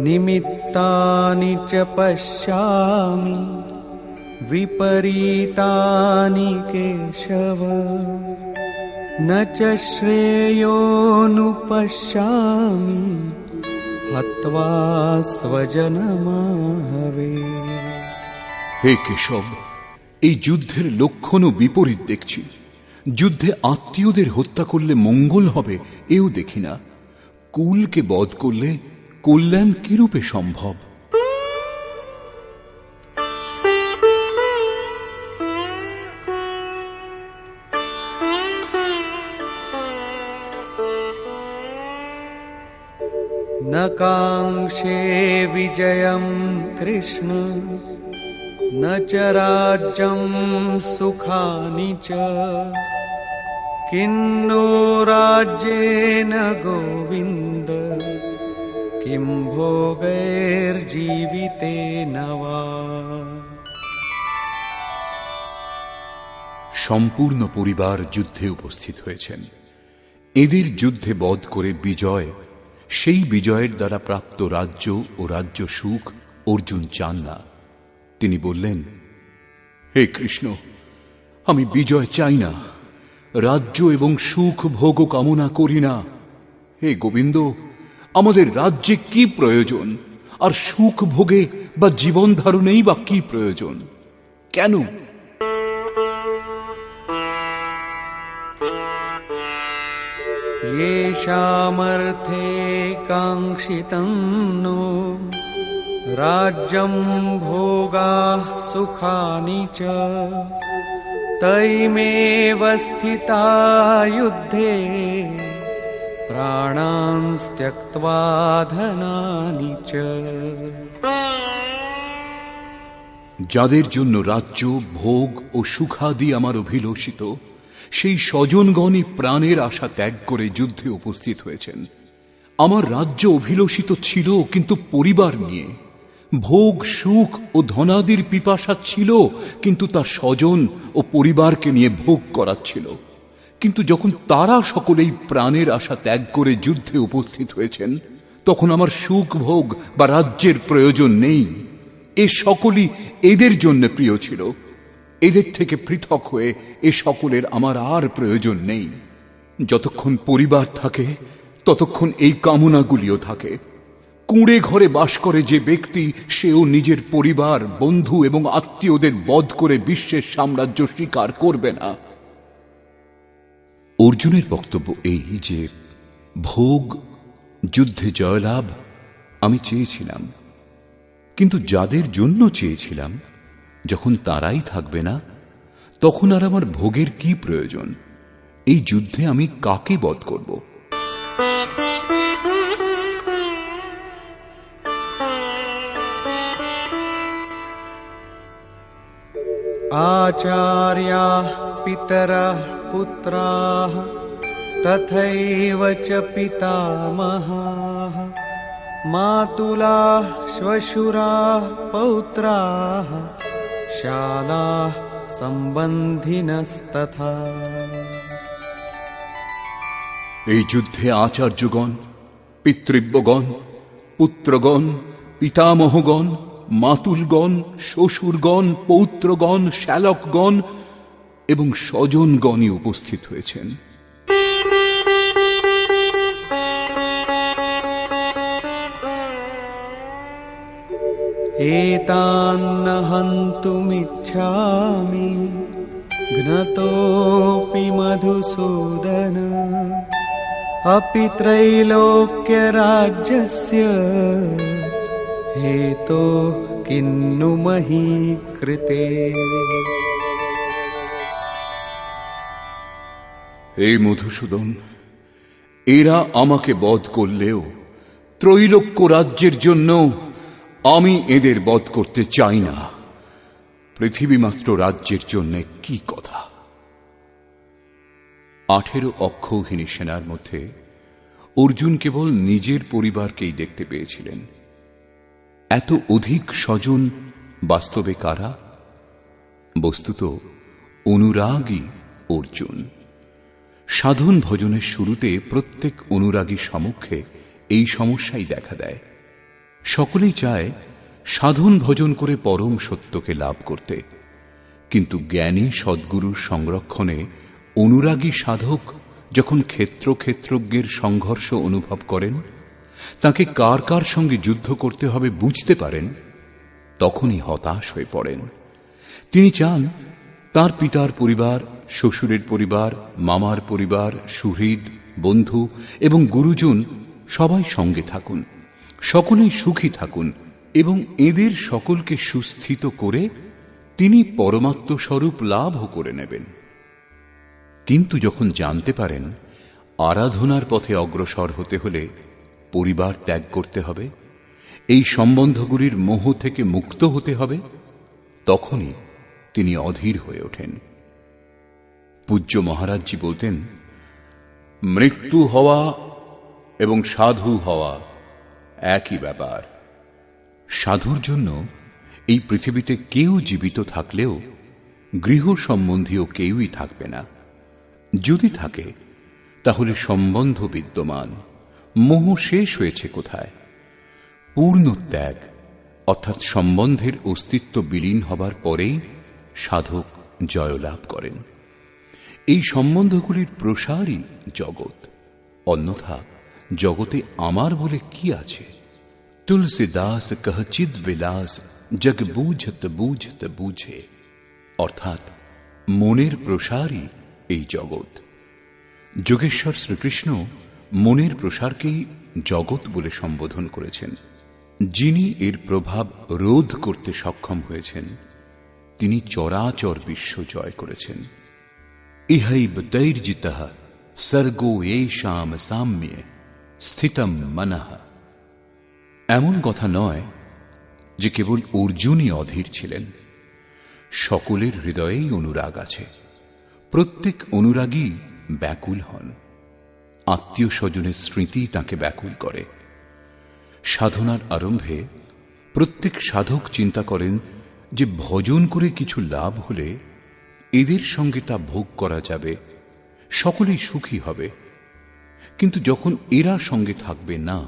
निमित्तानि च पश्यामि विपरीतानि केशव न च श्रेयोनुपश्यामि हत्वा स्वजनमाहवे। হে কেশব, এই যুদ্ধের লক্ষণও বিপরীত দেখছি। যুদ্ধে আত্মীয়দের হত্যা করলে মঙ্গল হবে এও দেখি না। কুলকে বধ করলে কল্যাণ কিরূপে সম্ভব? न काङ्क्षे विजयं कृष्ण न च राज्यं सुखानि च किन्नो राज्येन गोविन्द किं भोगैर्जीवितेन वा। সম্পূর্ণ পরিবার যুদ্ধে উপস্থিত হয়েছেন। এদের যুদ্ধে বধ করে বিজয়, সেই বিজয়ের দ্বারা প্রাপ্ত রাজ্য ও রাজ্য সুখ অর্জুন চান না। তিনি বললেন, হে কৃষ্ণ, আমি বিজয় চাই না, রাজ্য এবং সুখ ভোগ কামনা করি না। হে গোবিন্দ, আমাদের রাজ্যে কি প্রয়োজন, আর সুখ ভোগে বা জীবন ধারণেই বা কি প্রয়োজন? কেন? येषामर्थे काङ्क्षितं नो राज्यं भोगाः सुखानि च तैमेव स्थिता युद्धे प्राणांस त्यक्त्वा धनानि च। যাদের জন্য রাজ্য ভোগ ও সুখাদি আমার অভিলষিত, সেই স্বজনগণই প্রাণের আশা ত্যাগ করে যুদ্ধে উপস্থিত হয়েছেন। আমার রাজ্য অভিলষিত ছিল কিন্তু পরিবার নিয়ে, ভোগ সুখ ও ধনাদির পিপাসা ছিল কিন্তু তার স্বজন ও পরিবারকে নিয়ে ভোগ করাচ্ছিল। কিন্তু যখন তারা সকলেই প্রাণের আশা ত্যাগ করে যুদ্ধে উপস্থিত হয়েছেন, তখন আমার সুখ ভোগ বা রাজ্যের প্রয়োজন নেই। এ সকলই এদের জন্য প্রিয় ছিল। এদের থেকে পৃথক হয়ে এ সকলের আমার আর প্রয়োজন নেই। যতক্ষণ পরিবার থাকে ততক্ষণ এই কামনাগুলিও থাকে। কুঁড়ে ঘরে বাস করে যে ব্যক্তি, সেও নিজের পরিবার, বন্ধু এবং আত্মীয়দের বধ করে বিশ্বের সাম্রাজ্য স্বীকার করবে না। অর্জুনের বক্তব্য এই যে ভোগ, যুদ্ধে জয়লাভ আমি চেয়েছিলাম, কিন্তু যাদের জন্য চেয়েছিলাম যখন তারাই থাকবে না, তখন আর আমার ভোগের কি প্রয়োজন? এই যুদ্ধে আমি কাকে বধ করব? आचार्याः पितरः पुत्राः तथैव च पितामहाः मातुलाः श्वशुराः पौत्राः शालाः सम्बन्धिनस्तथा। এই যুদ্ধে আচার্যগণ, পিতৃব্যগণ, পুত্রগণ, পিতামহগণ, মাতুলগণ, শ্বশুরগণ, পৌত্রগণ, শ্যালকগণ এবং স্বজনগণই উপস্থিত হয়েছেন। एतान्न हन्तुमिच्छामि घ्नतोऽपि मधुसूदन अपि त्रैलोक्यराज्यस्य हेतो किन्नु मही कृते। হে মধুসূদন, এরা আমাকে বধ করলেও ত্রৈলোক্য রাজ্যের জন্য আমি এদের বধ করতে চাই না। পৃথিবী মাত্র রাজ্যের জন্য কি কথা? 18 অক্ষৌহিনী সেনার মধ্যে অর্জুন কেবল নিজের পরিবারকেই দেখতে পেয়েছিলেন। এত অধিক স্বজন বাস্তবে কারা? বস্তুত অনুরাগী অর্জুন। সাধন ভজনের শুরুতে প্রত্যেক অনুরাগী সমক্ষে এই সমস্যাই দেখা দেয়। সকলেই চায় সাধন ভজন করে পরম সত্যকে লাভ করতে, কিন্তু জ্ঞানী সদ্গুরুর সংরক্ষণে অনুরাগী সাধক যখন ক্ষেত্রজ্ঞের সংঘর্ষ অনুভব করেন, তাকে কার কার সঙ্গে যুদ্ধ করতে হবে বুঝতে পারেন, তখনই হতাশ হয়ে পড়েন। তিনি চান তার পিতার পরিবার, শ্বশুরের পরিবার, মামার পরিবার, সুহৃদ, বন্ধু এবং গুরুজন সবাই সঙ্গে থাকুন, সকলেই সুখী থাকুন এবং এদের সকলকে সুস্থিত করে তিনি পরমাত্মস্বরূপ লাভও করে নেবেন। কিন্তু যখন জানতে পারেন আরাধনার পথে অগ্রসর হতে হলে পরিবার ত্যাগ করতে হবে, এই সম্বন্ধগুলির মোহ থেকে মুক্ত হতে হবে, তখনই তিনি অধীর হয়ে ওঠেন। পূজ্য মহারাজজি বলতেন, মৃত্যু হওয়া এবং সাধু হওয়া একই ব্যাপার। সাধুর জন্য এই পৃথিবীতে কেউ জীবিত থাকলেও গৃহ সম্বন্ধীয় কেউই থাকবে না। যদি থাকে তাহলে সম্বন্ধ বিদ্যমান, মোহ শেষ হয়েছে কোথায়? পূর্ণ ত্যাগ অর্থাৎ সম্বন্ধের অস্তিত্ব বিলীন হবার পরেই সাধক জয়লাভ করেন। এই সম্বন্ধগুলির প্রসারই জগৎ, অন্যথা জগতে আমার বলে কি আছে? তুলসীদাস কহ চিদ বিলাস জগ বুঝত বুঝত বুঝে, অর্থাৎ মনের প্রসারই এই জগৎ। যোগেশ্বর শ্রীকৃষ্ণ মনের প্রসারকেই জগৎ বলে সম্বোধন করেছেন। যিনি এর প্রভাব রোধ করতে সক্ষম হয়েছেন, তিনি চরাচর বিশ্ব জয় করেছেন। ইহৈব তৈর্জিতঃ সর্গো এষাম সাম্যে স্থিতম মনঃ। এমন কথা নয় যে কেবল অর্জুনই অধীর ছিলেন। সকলের হৃদয়েই অনুরাগ আছে। প্রত্যেক অনুরাগী ব্যাকুল হন। আত্মীয় স্বজনের স্মৃতি তাকে ব্যাকুল করে। সাধনার আরম্ভে প্রত্যেক সাধক চিন্তা করেন যে ভজন করে কিছু লাভ হলে এদের সঙ্গে তা ভোগ করা যাবে, সকলেই সুখী হবে। কিন্তু যখন এরা সঙ্গে থাকবে না,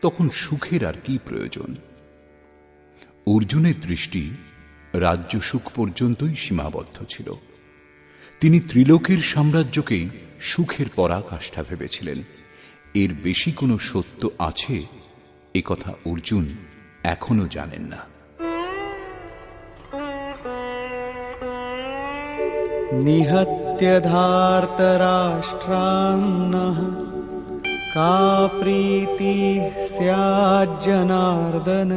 তখন সুখের আর কি প্রয়োজন? অর্জুনের দৃষ্টি রাজ্য সুখ পর্যন্তই সীমাবদ্ধ ছিল। তিনি ত্রিলোকের সাম্রাজ্যকেই সুখের পরাকাষ্ঠা ভেবেছিলেন। এর বেশি কোনো সত্য আছে একথা অর্জুন এখনো জানেন না। নিহত্য ধার্তরাষ্ট্রান্নঃ কা প্রীতি স্যাজ্জনার্দন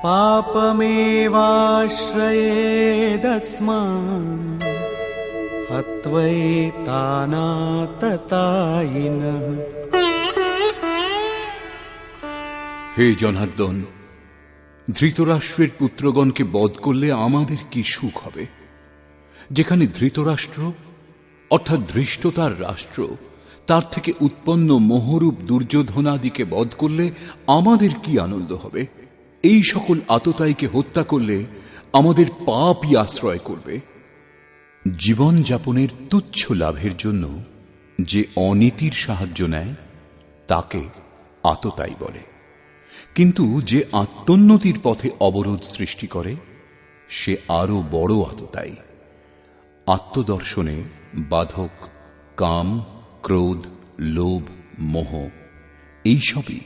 পাপমেবাশ্রয়েদস্মান হত্বৈতানাততায়িনঃ। হে জনার্দন, ধৃতরাষ্ট্রের পুত্রগণকে বধ করলে আমাদের কি সুখ হবে? যেখানে ধৃতরাষ্ট্র অর্থাৎ ধৃষ্টতার রাষ্ট্র, তার থেকে উৎপন্ন মোহরূপ দুর্যোধনাদিকে বধ করলে আমাদের কি আনন্দ হবে? এই সকল আততায়ীকে হত্যা করলে আমাদের পাপই আশ্রয় করবে। জীবন যাপনের তুচ্ছ লাভের জন্য যে অনীতির সাহায্য নেয় তাকে আততায়ী বলে, কিন্তু যে আত্মোন্নতির পথে অবরোধ সৃষ্টি করে সে আরো বড় আততায়ী। আত্মদর্শনে বাধক কাম, ক্রোধ, লোভ, মোহ এইসবই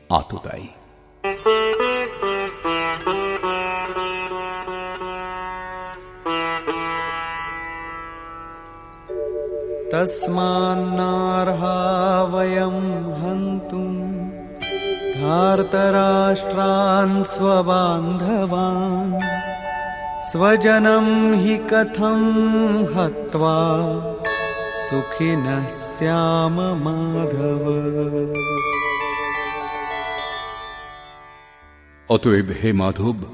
আততায়ী। তস্মান্নার্হা বয়ম হন্তুম ধার্তরাষ্ট্রান স্ববান্ধবান স্বজনম হি কথম হত্বা সুখিনঃ স্যাম মাধব। অতএব হে মাধব,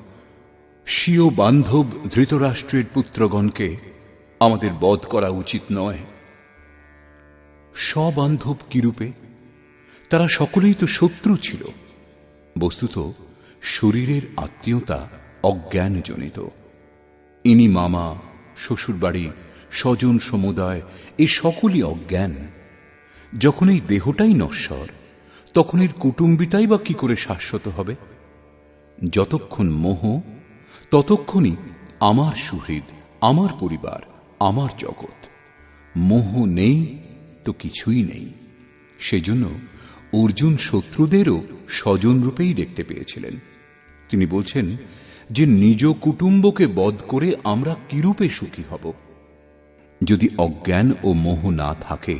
স্বীয় বান্ধব ধৃতরাষ্ট্রের পুত্রগণকে আমাদের বধ করা উচিত নয়। স্ববান্ধব কিরূপে? তারা সকলেই তো শত্রু ছিল। বস্তুত শরীরের আত্মীয়তা অজ্ঞানজনিত। ইনি মামা, শ্বশুরবাড়ি, স্বজন সমুদায় এ সকলই অজ্ঞান। যখন এই দেহটাই নশ্বর, তখন এর কুটুম্বিতাই বা কি করে শাশ্বত হবে? যতক্ষণ মোহ, ততক্ষণই আমার সুহৃদ, আমার পরিবার, আমার জগৎ। মোহ নেই তো কিছুই নেই। সেজন্য অর্জুন শত্রুদেরও স্বজন রূপেই দেখতে পেয়েছিলেন। তিনি বলছেন যে নিজ কুটুম্বকে বধ করে আমরা কিরূপে সুখী হব? যদি অজ্ঞান ও মোহ না থাকে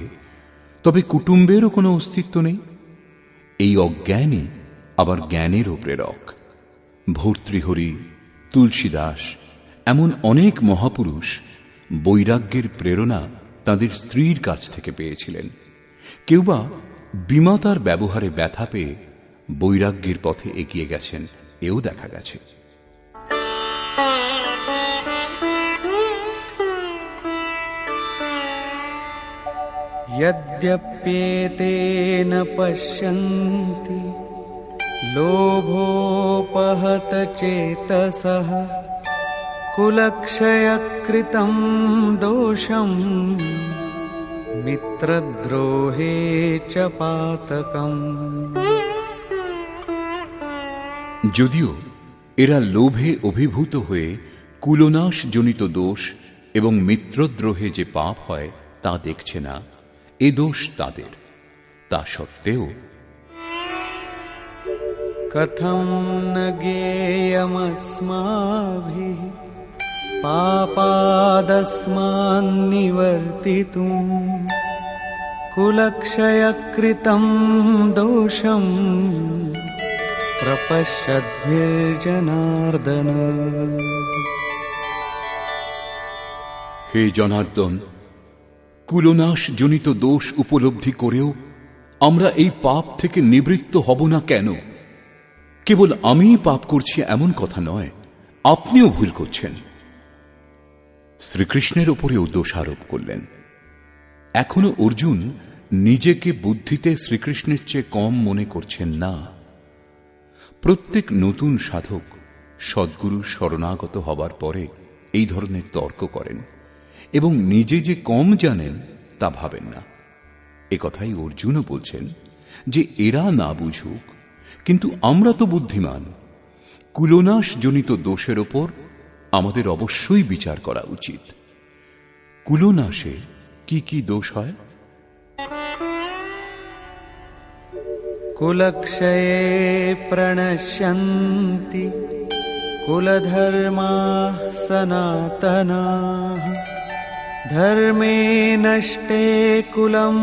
তবে কুটুম্বেরও কোনো অস্তিত্ব নেই। এই অজ্ঞানই আবার জ্ঞানেরও প্রেরক। ভর্তৃহরি, তুলসীদাস এমন অনেক মহাপুরুষ বৈরাগ্যের প্রেরণা তাদের স্ত্রীর কাছ থেকে পেয়েছিলেন। কেউ বা বিমাতার ব্যবহারে ব্যথা পেয়ে বৈরাগ্যের পথে এগিয়ে গেছেন, এও দেখা গেছে। यद्यप्येतेन पश्यन्ति लोभोपहत चेतसः कुलक्षयकृतं दोषम् मित्रद्रोहे च पातकम्। যদিও এরা লোভে অভিভূত হয়ে কুলনাশ জনিত দোষ এবং মিত্রদ্রোহে যে পাপ হয় তা দেখছে না, এ দোষ তাদের। তা সত্ত্বেও কথম ন জ্ঞেয়মস্মাভিঃ পাপাদস্মাन् নিবর্তিতুম কুলক্ষয়কৃতম দোষম प्रपश्यद्भिर्जनार्दन। হে জনার্দন, কুলনাশ জনিত দোষ উপলব্ধি করেও আমরা এই পাপ থেকে নিবৃত্ত হব না কেন? কেবল আমিই পাপ করছি এমন কথা নয়, আপনিও ভুল করছেন। শ্রীকৃষ্ণের উপরেও দোষারোপ করলেন। এখনো অর্জুন নিজেকে বুদ্ধিতে শ্রীকৃষ্ণের চেয়ে কম মনে করছেন না। প্রত্যেক নতুন সাধক সদ্গুরু শরণাগত হবার পরে এই ধরনের তর্ক করেন এবং নিজে যে কম জানেন তা ভাবেন না। একথাই অর্জুনও বলছেন যে এরা না বুঝুক, কিন্তু আমরা তো বুদ্ধিমান। কুলনাশ জনিত দোষের ওপর আমাদের অবশ্যই বিচার করা উচিত। কুলনাশে কি কি দোষ হয়? कुलक्षये प्रणश्यन्ति कुलधर्माः सनातनाः। धर्मे नष्टे कुलं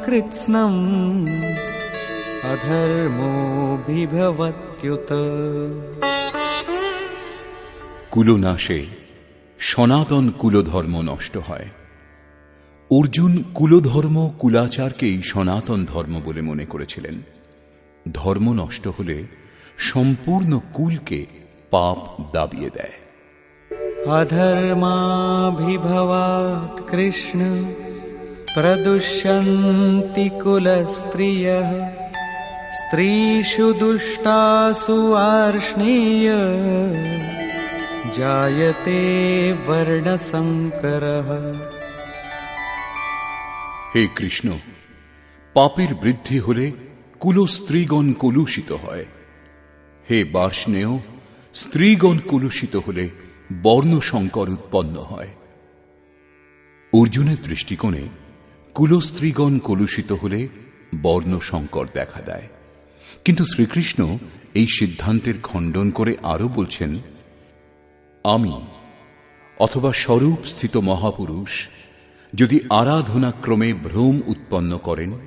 कृत्स्नम् अधर्मोऽभिभवत्युत। কুলনাশে সনাতন কুলধর্ম নষ্ট হয়। অর্জুন কুলধর্ম কুলাচারকেই সনাতন ধর্ম বলে মনে করেছিলেন। ধর্ম নষ্ট হলে সম্পূর্ণ কুলকে পাপ দাবিয়ে দেয়। अधर्माभिभवात् कृष्ण प्रदुष्यन्ति कुलस्त्रियः। स्त्रीषु दुष्टासु वार्ष्णेय जायते वर्णसंकरः। হে কৃষ্ণ, পাপের বৃদ্ধি হলে কুলস্ত্রীগণ কলুষিত হয়। হে বার্ষ্ণেয়, স্ত্রীগণ কলুষিত হলে বর্ণসংকর উৎপন্ন হয়। অর্জুনের দৃষ্টিকোণে কুলস্ত্রীগণ কলুষিত হলে বর্ণসংকর দেখা দেয়, কিন্তু শ্রীকৃষ্ণ এই সিদ্ধান্তের খণ্ডন করে আরো বলছেন, আমি অথবা স্বরূপ স্থিত মহাপুরুষ যদি আরাধনাক্রমে ভ্রম উৎপন্ন করেন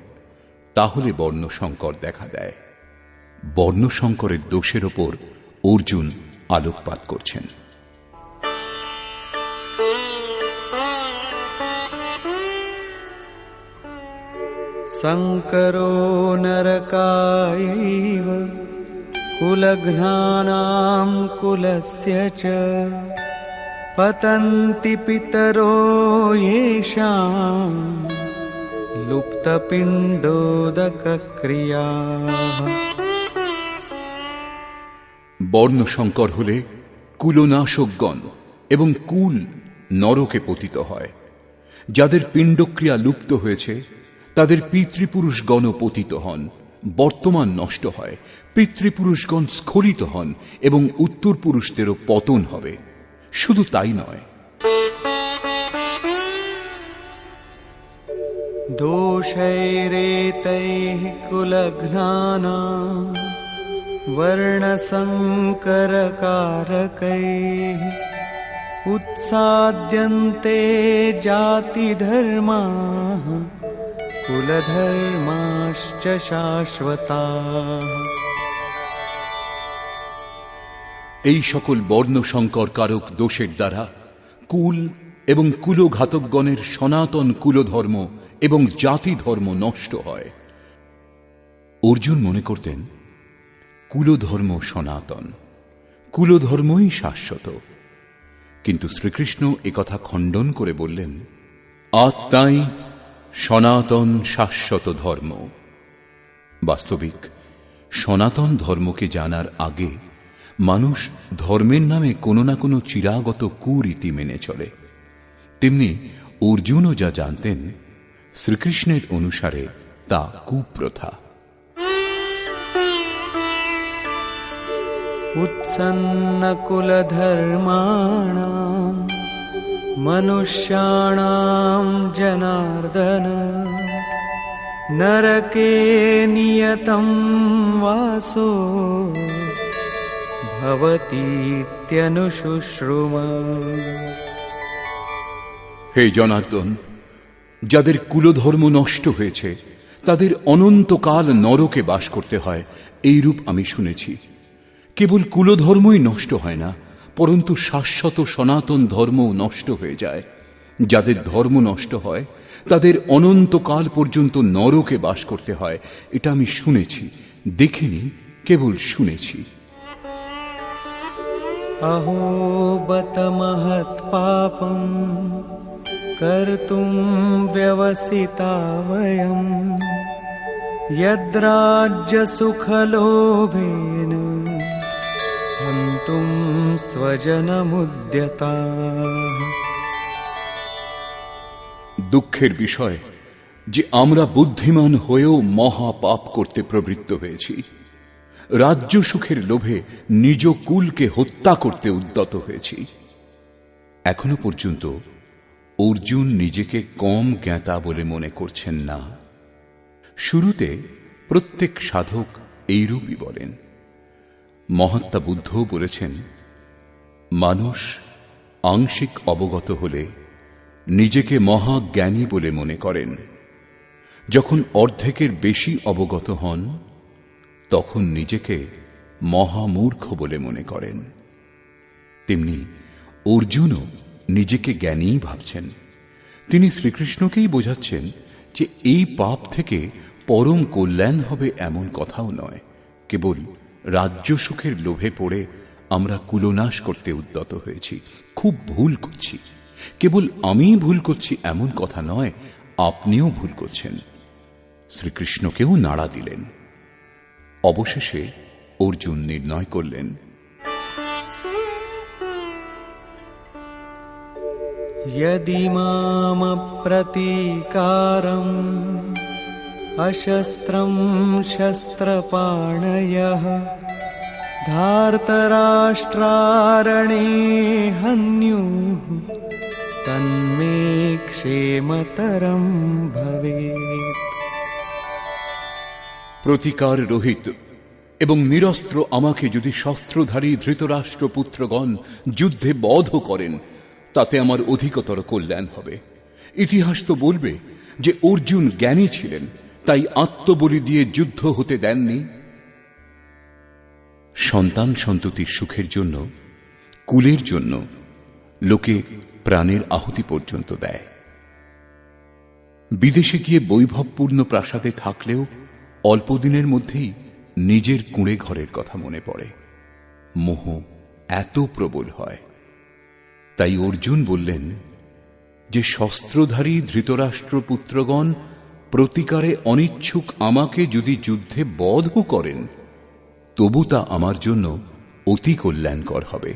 তাহলে বর্ণসংকর দেখা দেয়। বর্ণসংকরের দোষের ওপর অর্জুন আলোকপাত করছেন। संकरो नरकायैव कुलघ्नानां कुलस्य च। पतन्ति पितरो येषां लुप्तपिण्डोदकक्रियाः। বর্ণসংকর হলে কুলনাশকগণ এবং কুল নরকে পতিত হয়। যাদের পিণ্ডক্রিয়া লুপ্ত হয়েছে তাদের পিতৃপুরুষগণ পতিত হন, বর্তমান নষ্ট হয়, পিতৃপুরুষগণ স্খলিত হন এবং উত্তর পুরুষদেরও পতন হবে। শুধু তাই নয়, दोषैरेतैः कुलघ्नानां वर्णसंकरकारकैः उत्साद्यन्ते जातिधर्माः कुलधर्माश्च शाश्वताः। এই সকল বর্ণসংকর কারক দোষের দ্বারা কুল এবং কুলঘাতকগণের সনাতন কুলধর্ম এবং জাতি ধর্ম নষ্ট হয়। অর্জুন মনে করতেন কুলধর্ম সনাতন, কুলধর্মই শাশ্বত, কিন্তু শ্রীকৃষ্ণ একথা খণ্ডন করে বললেন, আত্মাই সনাতন শাশ্বত ধর্ম। বাস্তবিক সনাতন ধর্মকে জানার আগে মানুষ ধর্মের নামে কোনো না কোনো চিরাগত কুরীতি মেনে চলে। তেমনি অর্জুনও যা জানতেন শ্রীকৃষ্ণের অনুসারে তা কুপ্রথা। उत्सन्नकुलधर्माणां मनुष्याणां जनार्दन नरके नियतं वासो भवतीत्यनुशुश्रुम। হে জনার্দন, যাদের কুলধর্ম নষ্ট হয়েছে তাদের অনন্তকাল নরকে বাস করতে হয়, এইরূপ আমি শুনেছি। কেবল কুলধর্মই নষ্ট হয় না, পরন্তু শাশ্বত সনাতন ধর্মও নষ্ট হয়ে যায়। যাদের ধর্ম নষ্ট হয় তাদের অনন্তকাল পর্যন্ত নরকে বাস করতে হয়, এটা আমি শুনেছি, দেখিনি, কেবল শুনেছি। अहो बत महत् पापं कर्तुं व्यवसिता वयं यद्राज्य सुखलोभेन हन्तुं स्वजनमुद्यताः। দুঃখের বিষয় যে আমরা বুদ্ধিমান হয়েও মহা পাপ করতে প্রবৃত্ত হয়েছি। রাজ্য সুখের লোভে নিজ কুলকে হত্যা করতে উদ্যত হয়েছি। এখনো পর্যন্ত অর্জুন নিজেকে কম জ্ঞাতা বলে মনে করছেন না। শুরুতে প্রত্যেক সাধক এইরূপই বলেন। মহাত্মা বুদ্ধও বলেছেন, মানুষ আংশিক অবগত হলে নিজেকে মহাজ্ঞানী বলে মনে করেন, যখন অর্ধেকের বেশি অবগত হন তখন নিজেকে মহামূর্খ বলে মনে করেন। তেমনি অর্জুনও নিজেকে জ্ঞানীই ভাবছেন। তিনি শ্রীকৃষ্ণকেই বোঝাচ্ছেন যে এই পাপ থেকে পরম কল্যাণ হবে এমন কথাও নয়, কেবল রাজ্য সুখের লোভে পড়ে আমরা কুলনাশ করতে উদ্যত হয়েছি। খুব ভুল করছি। কেবল আমিই ভুল করছি এমন কথা নয়, আপনিও ভুল করছেন। শ্রীকৃষ্ণকেও নাড়া দিলেন। অবশেষে অর্জুন নির্ণয় করলেন, यदि माम प्रतीकारम् अशस्त्रं शस्त्रपाणयः धार्तराष्ट्रारणे हन्युः तन्मे क्षेमतरं भवेत्। প্রতিকার রহিত এবং নিরস্ত্র আমাকে যদি শস্ত্রধারী ধৃতরাষ্ট্রপুত্রগণ যুদ্ধে বধ করেন, তাতে আমার অধিকতর কল্যাণ হবে। ইতিহাস তো বলবে যে অর্জুন জ্ঞানী ছিলেন, তাই আত্মবলি দিয়ে যুদ্ধ হতে দেননি। সন্তান সন্ততির সুখের জন্য, কুলের জন্য লোকে প্রাণের আহুতি পর্যন্ত দেয়। বিদেশে গিয়ে বৈভবপূর্ণ প্রাসাদে থাকলেও অল্পদিনের মধ্যেই নিজের কুঁড়ে ঘরের কথা মনে পড়ে। মোহ এত প্রবল হয়। তাই অর্জুন বললেন যে শস্ত্রধারী ধৃতরাষ্ট্রপুত্রগণ প্রতিকারে অনিচ্ছুক আমাকে যদি যুদ্ধে বধ করেন, তবু তা আমার জন্য অতি কল্যাণকর হবে।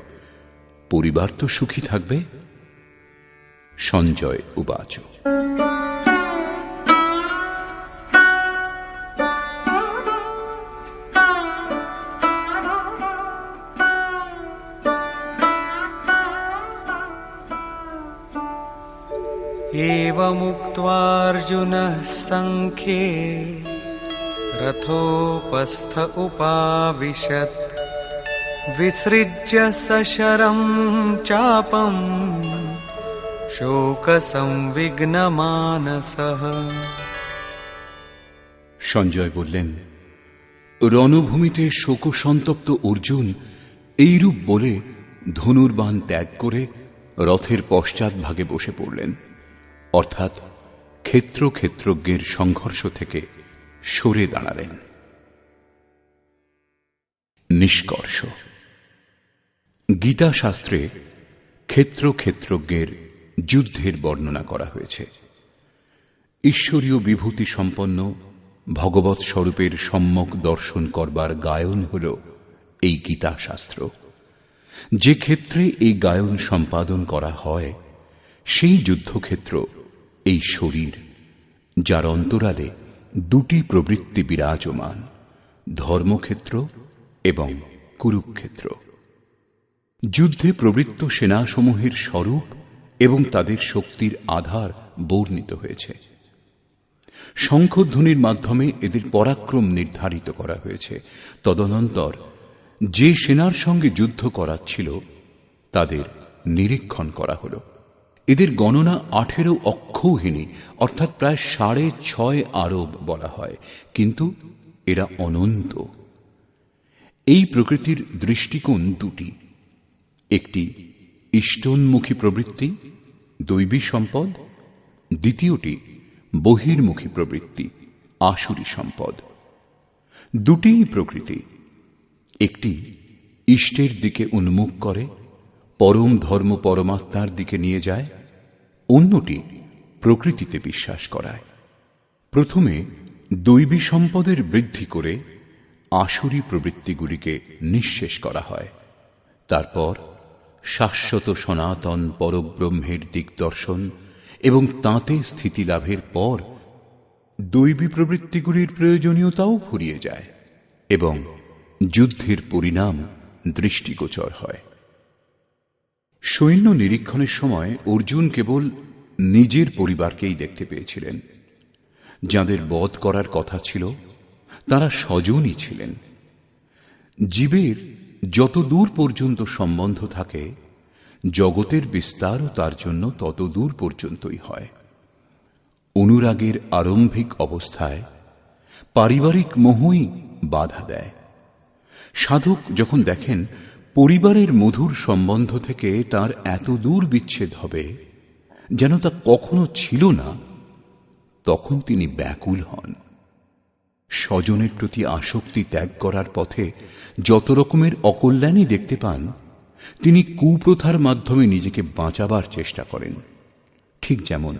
পরিবার তো সুখী থাকবে। সঞ্জয় উবাচ। एवमुक्त्वार्जुनः सङ्ख्ये रथोपस्थ उपाविशत् विसृज्य सशरं चापं शोकसंविघ्नमानसः। সঞ্জয় বললেন, রণভূমিতে শোকসন্তপ্ত অর্জুন এইরূপ বলে ধনুর্বাণ ত্যাগ করে রথের পশ্চাৎ ভাগে বসে পড়লেন, অর্থাৎ ক্ষেত্রজ্ঞের সংঘর্ষ থেকে সরে দাঁড়ালেন। নিষ্কর্ষ। গীতা শাস্ত্রে ক্ষেত্রজ্ঞের যুদ্ধের বর্ণনা করা হয়েছে। ঈশ্বরীয় বিভূতি সম্পন্ন ভগবৎ স্বরূপের সম্যক দর্শন করবার গায়ন হল এই গীতা শাস্ত্র। যে ক্ষেত্রে এই গায়ন সম্পাদন করা হয় সেই যুদ্ধক্ষেত্র এই শরীর, যার অন্তরালে দুটি প্রবৃত্তি বিরাজমান, ধর্মক্ষেত্র এবং কুরুক্ষেত্র। যুদ্ধে প্রবৃত্ত সেনাসমূহের স্বরূপ এবং তাদের শক্তির আধার বর্ণিত হয়েছে। শঙ্খধ্বনির মাধ্যমে এদের পরাক্রম নির্ধারিত করা হয়েছে। তদনন্তর যে সেনার সঙ্গে যুদ্ধ করাচ্ছিল তাদের নিরীক্ষণ করা হল এদের গণনা 18 অক্ষৌহিনী অর্থাৎ প্রায় 6.5 আরব বলা হয়, কিন্তু এরা অনন্ত। এই প্রকৃতির দৃষ্টিকোণ দুটি, একটি ইষ্টন্মুখী প্রবৃত্তি, দৈবী সম্পদ, দ্বিতীয়টি বহির্মুখী প্রবৃত্তি, আসুরী সম্পদ। দুটিই প্রকৃতি, একটি ইষ্টের দিকে উন্মুখ করে, পরম ধর্ম পরমাত্মার দিকে নিয়ে যায়, অন্যটি প্রকৃতিতে বিশ্বাস করায়। প্রথমে দৈবী সম্পদের বৃদ্ধি করে আসুরী প্রবৃত্তিগুলিকে নিঃশেষ করা হয়। তারপর শাশ্বত সনাতন পরব্রহ্মের দিগদর্শন এবং তাঁতে স্থিতি লাভের পর দৈবী প্রবৃত্তিগুলির প্রয়োজনীয়তাও ফুরিয়ে যায় এবং যুদ্ধের পরিণাম দৃষ্টিগোচর হয়। সৈন্য নিরীক্ষণের সময় অর্জুন কেবল নিজের পরিবারকেই দেখতে পেয়েছিলেন। যাদের বধ করার কথা ছিল তারা স্বজনই ছিলেন। জীবের যত দূর পর্যন্ত সম্বন্ধ থাকে, জগতের বিস্তারও তার জন্য তত দূর পর্যন্তই হয়। অনুরাগের আরম্ভিক অবস্থায় পারিবারিক মোহই বাধা দেয়। সাধক যখন দেখেন পরিবারের মধুর সম্বন্ধ থেকে তার এত দূর বিচ্ছেদ হবে যেন তা কখনো ছিল না, তখন তিনি ব্যাকুল হন। স্বজনের প্রতি আসক্তি ত্যাগ করার পথে যত রকমের অকল্যাণই দেখতে পান, তিনি কুপ্রথার মাধ্যমে নিজেকে বাঁচাবার চেষ্টা করেন, ঠিক যেমন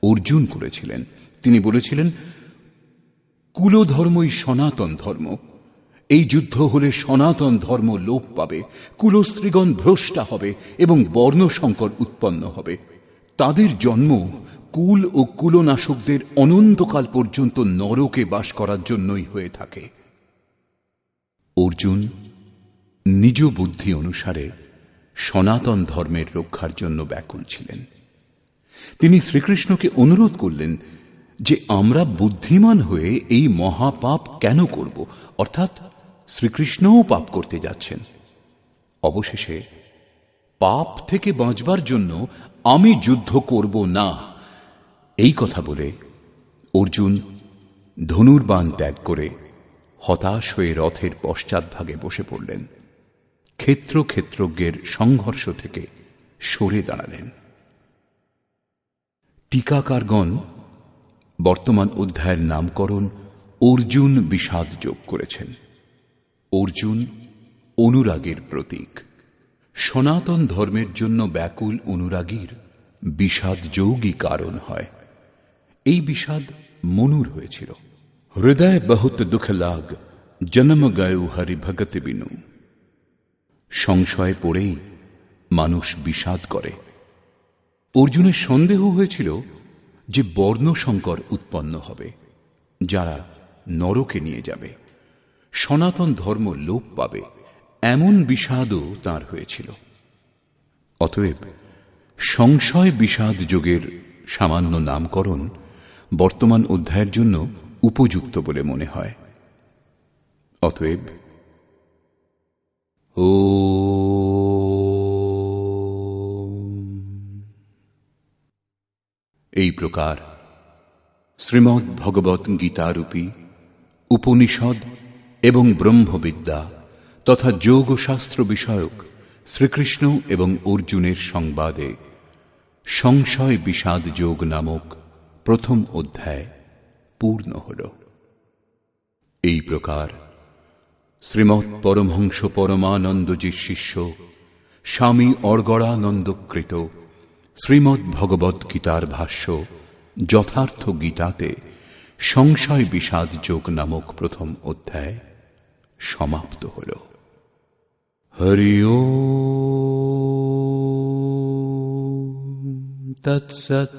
অর্জুন করেছিলেন। তিনি বলেছিলেন, কুলধর্মই সনাতন ধর্ম। এই যুদ্ধ হলে সনাতন ধর্ম লোপ পাবে, কুলস্ত্রীগণ ভ্রষ্টা হবে এবং বর্ণসংকর উৎপন্ন হবে। তাদের জন্ম কুল ও কুলনাশকদের অনন্তকাল পর্যন্ত নরকে বাস করার জন্যই হয়ে থাকে। অর্জুন নিজ বুদ্ধি অনুসারে সনাতন ধর্মের রক্ষার জন্য ব্যাকুল ছিলেন। তিনি শ্রীকৃষ্ণকে অনুরোধ করলেন যে আমরা বুদ্ধিমান হয়ে এই মহাপাপ কেন করব, অর্থাৎ শ্রীকৃষ্ণও পাপ করতে যাচ্ছেন। অবশেষে পাপ থেকে বাঁচবার জন্য আমি যুদ্ধ করব না, এই কথা বলে অর্জুন ধনুর্বাণ ত্যাগ করে হতাশ হয়ে রথের পশ্চাৎভাগে বসে পড়লেন। ক্ষেত্রজ্ঞের সংঘর্ষ থেকে সরে দাঁড়ালেন। টিকাকারগণ বর্তমান অধ্যায়ের নামকরণ অর্জুন বিষাদ যোগ করেছেন। অর্জুন অনুরাগের প্রতীক। সনাতন ধর্মের জন্য ব্যাকুল অনুরাগীর বিষাদ যোগই কারণ হয়। এই বিষাদ মনুর হয়েছিল। হৃদয় বহুত দুঃখ লাগ, জন্ম গয়ু হরি ভগত বিনু। সংশয়ে পড়েই মানুষ বিষাদ করে। অর্জুনের সন্দেহ হয়েছিল যে বর্ণসংকর উৎপন্ন হবে, যারা নরকে নিয়ে যাবে, সনাতন ধর্ম লোপ পাবে, এমন বিষাদও তাঁর হয়েছিল। অতএব সংশয় বিষাদ যোগের সামান্য নামকরণ বর্তমান অধ্যায়ের জন্য উপযুক্ত বলে মনে হয়। অতএব এই প্রকার শ্রীমদ্ ভগবৎ গীতারূপী উপনিষদ এবং ব্রহ্মবিদ্যা তথা যোগশাস্ত্র বিষয়ক শ্রীকৃষ্ণ এবং অর্জুনের সংবাদে সংশয় বিষাদ যোগ নামক প্রথম অধ্যায় পূর্ণ হল। এই প্রকার শ্রীমৎ পরমহংস পরমানন্দজির শিষ্য স্বামী অর্গড়ানন্দকৃত শ্রীমদ্ ভগবৎ গীতার ভাষ্য যথার্থ গীতাতে সংশয় বিষাদ যোগ নামক প্রথম অধ্যায় সমাপ্ত হল। হরি ওম তৎসৎ।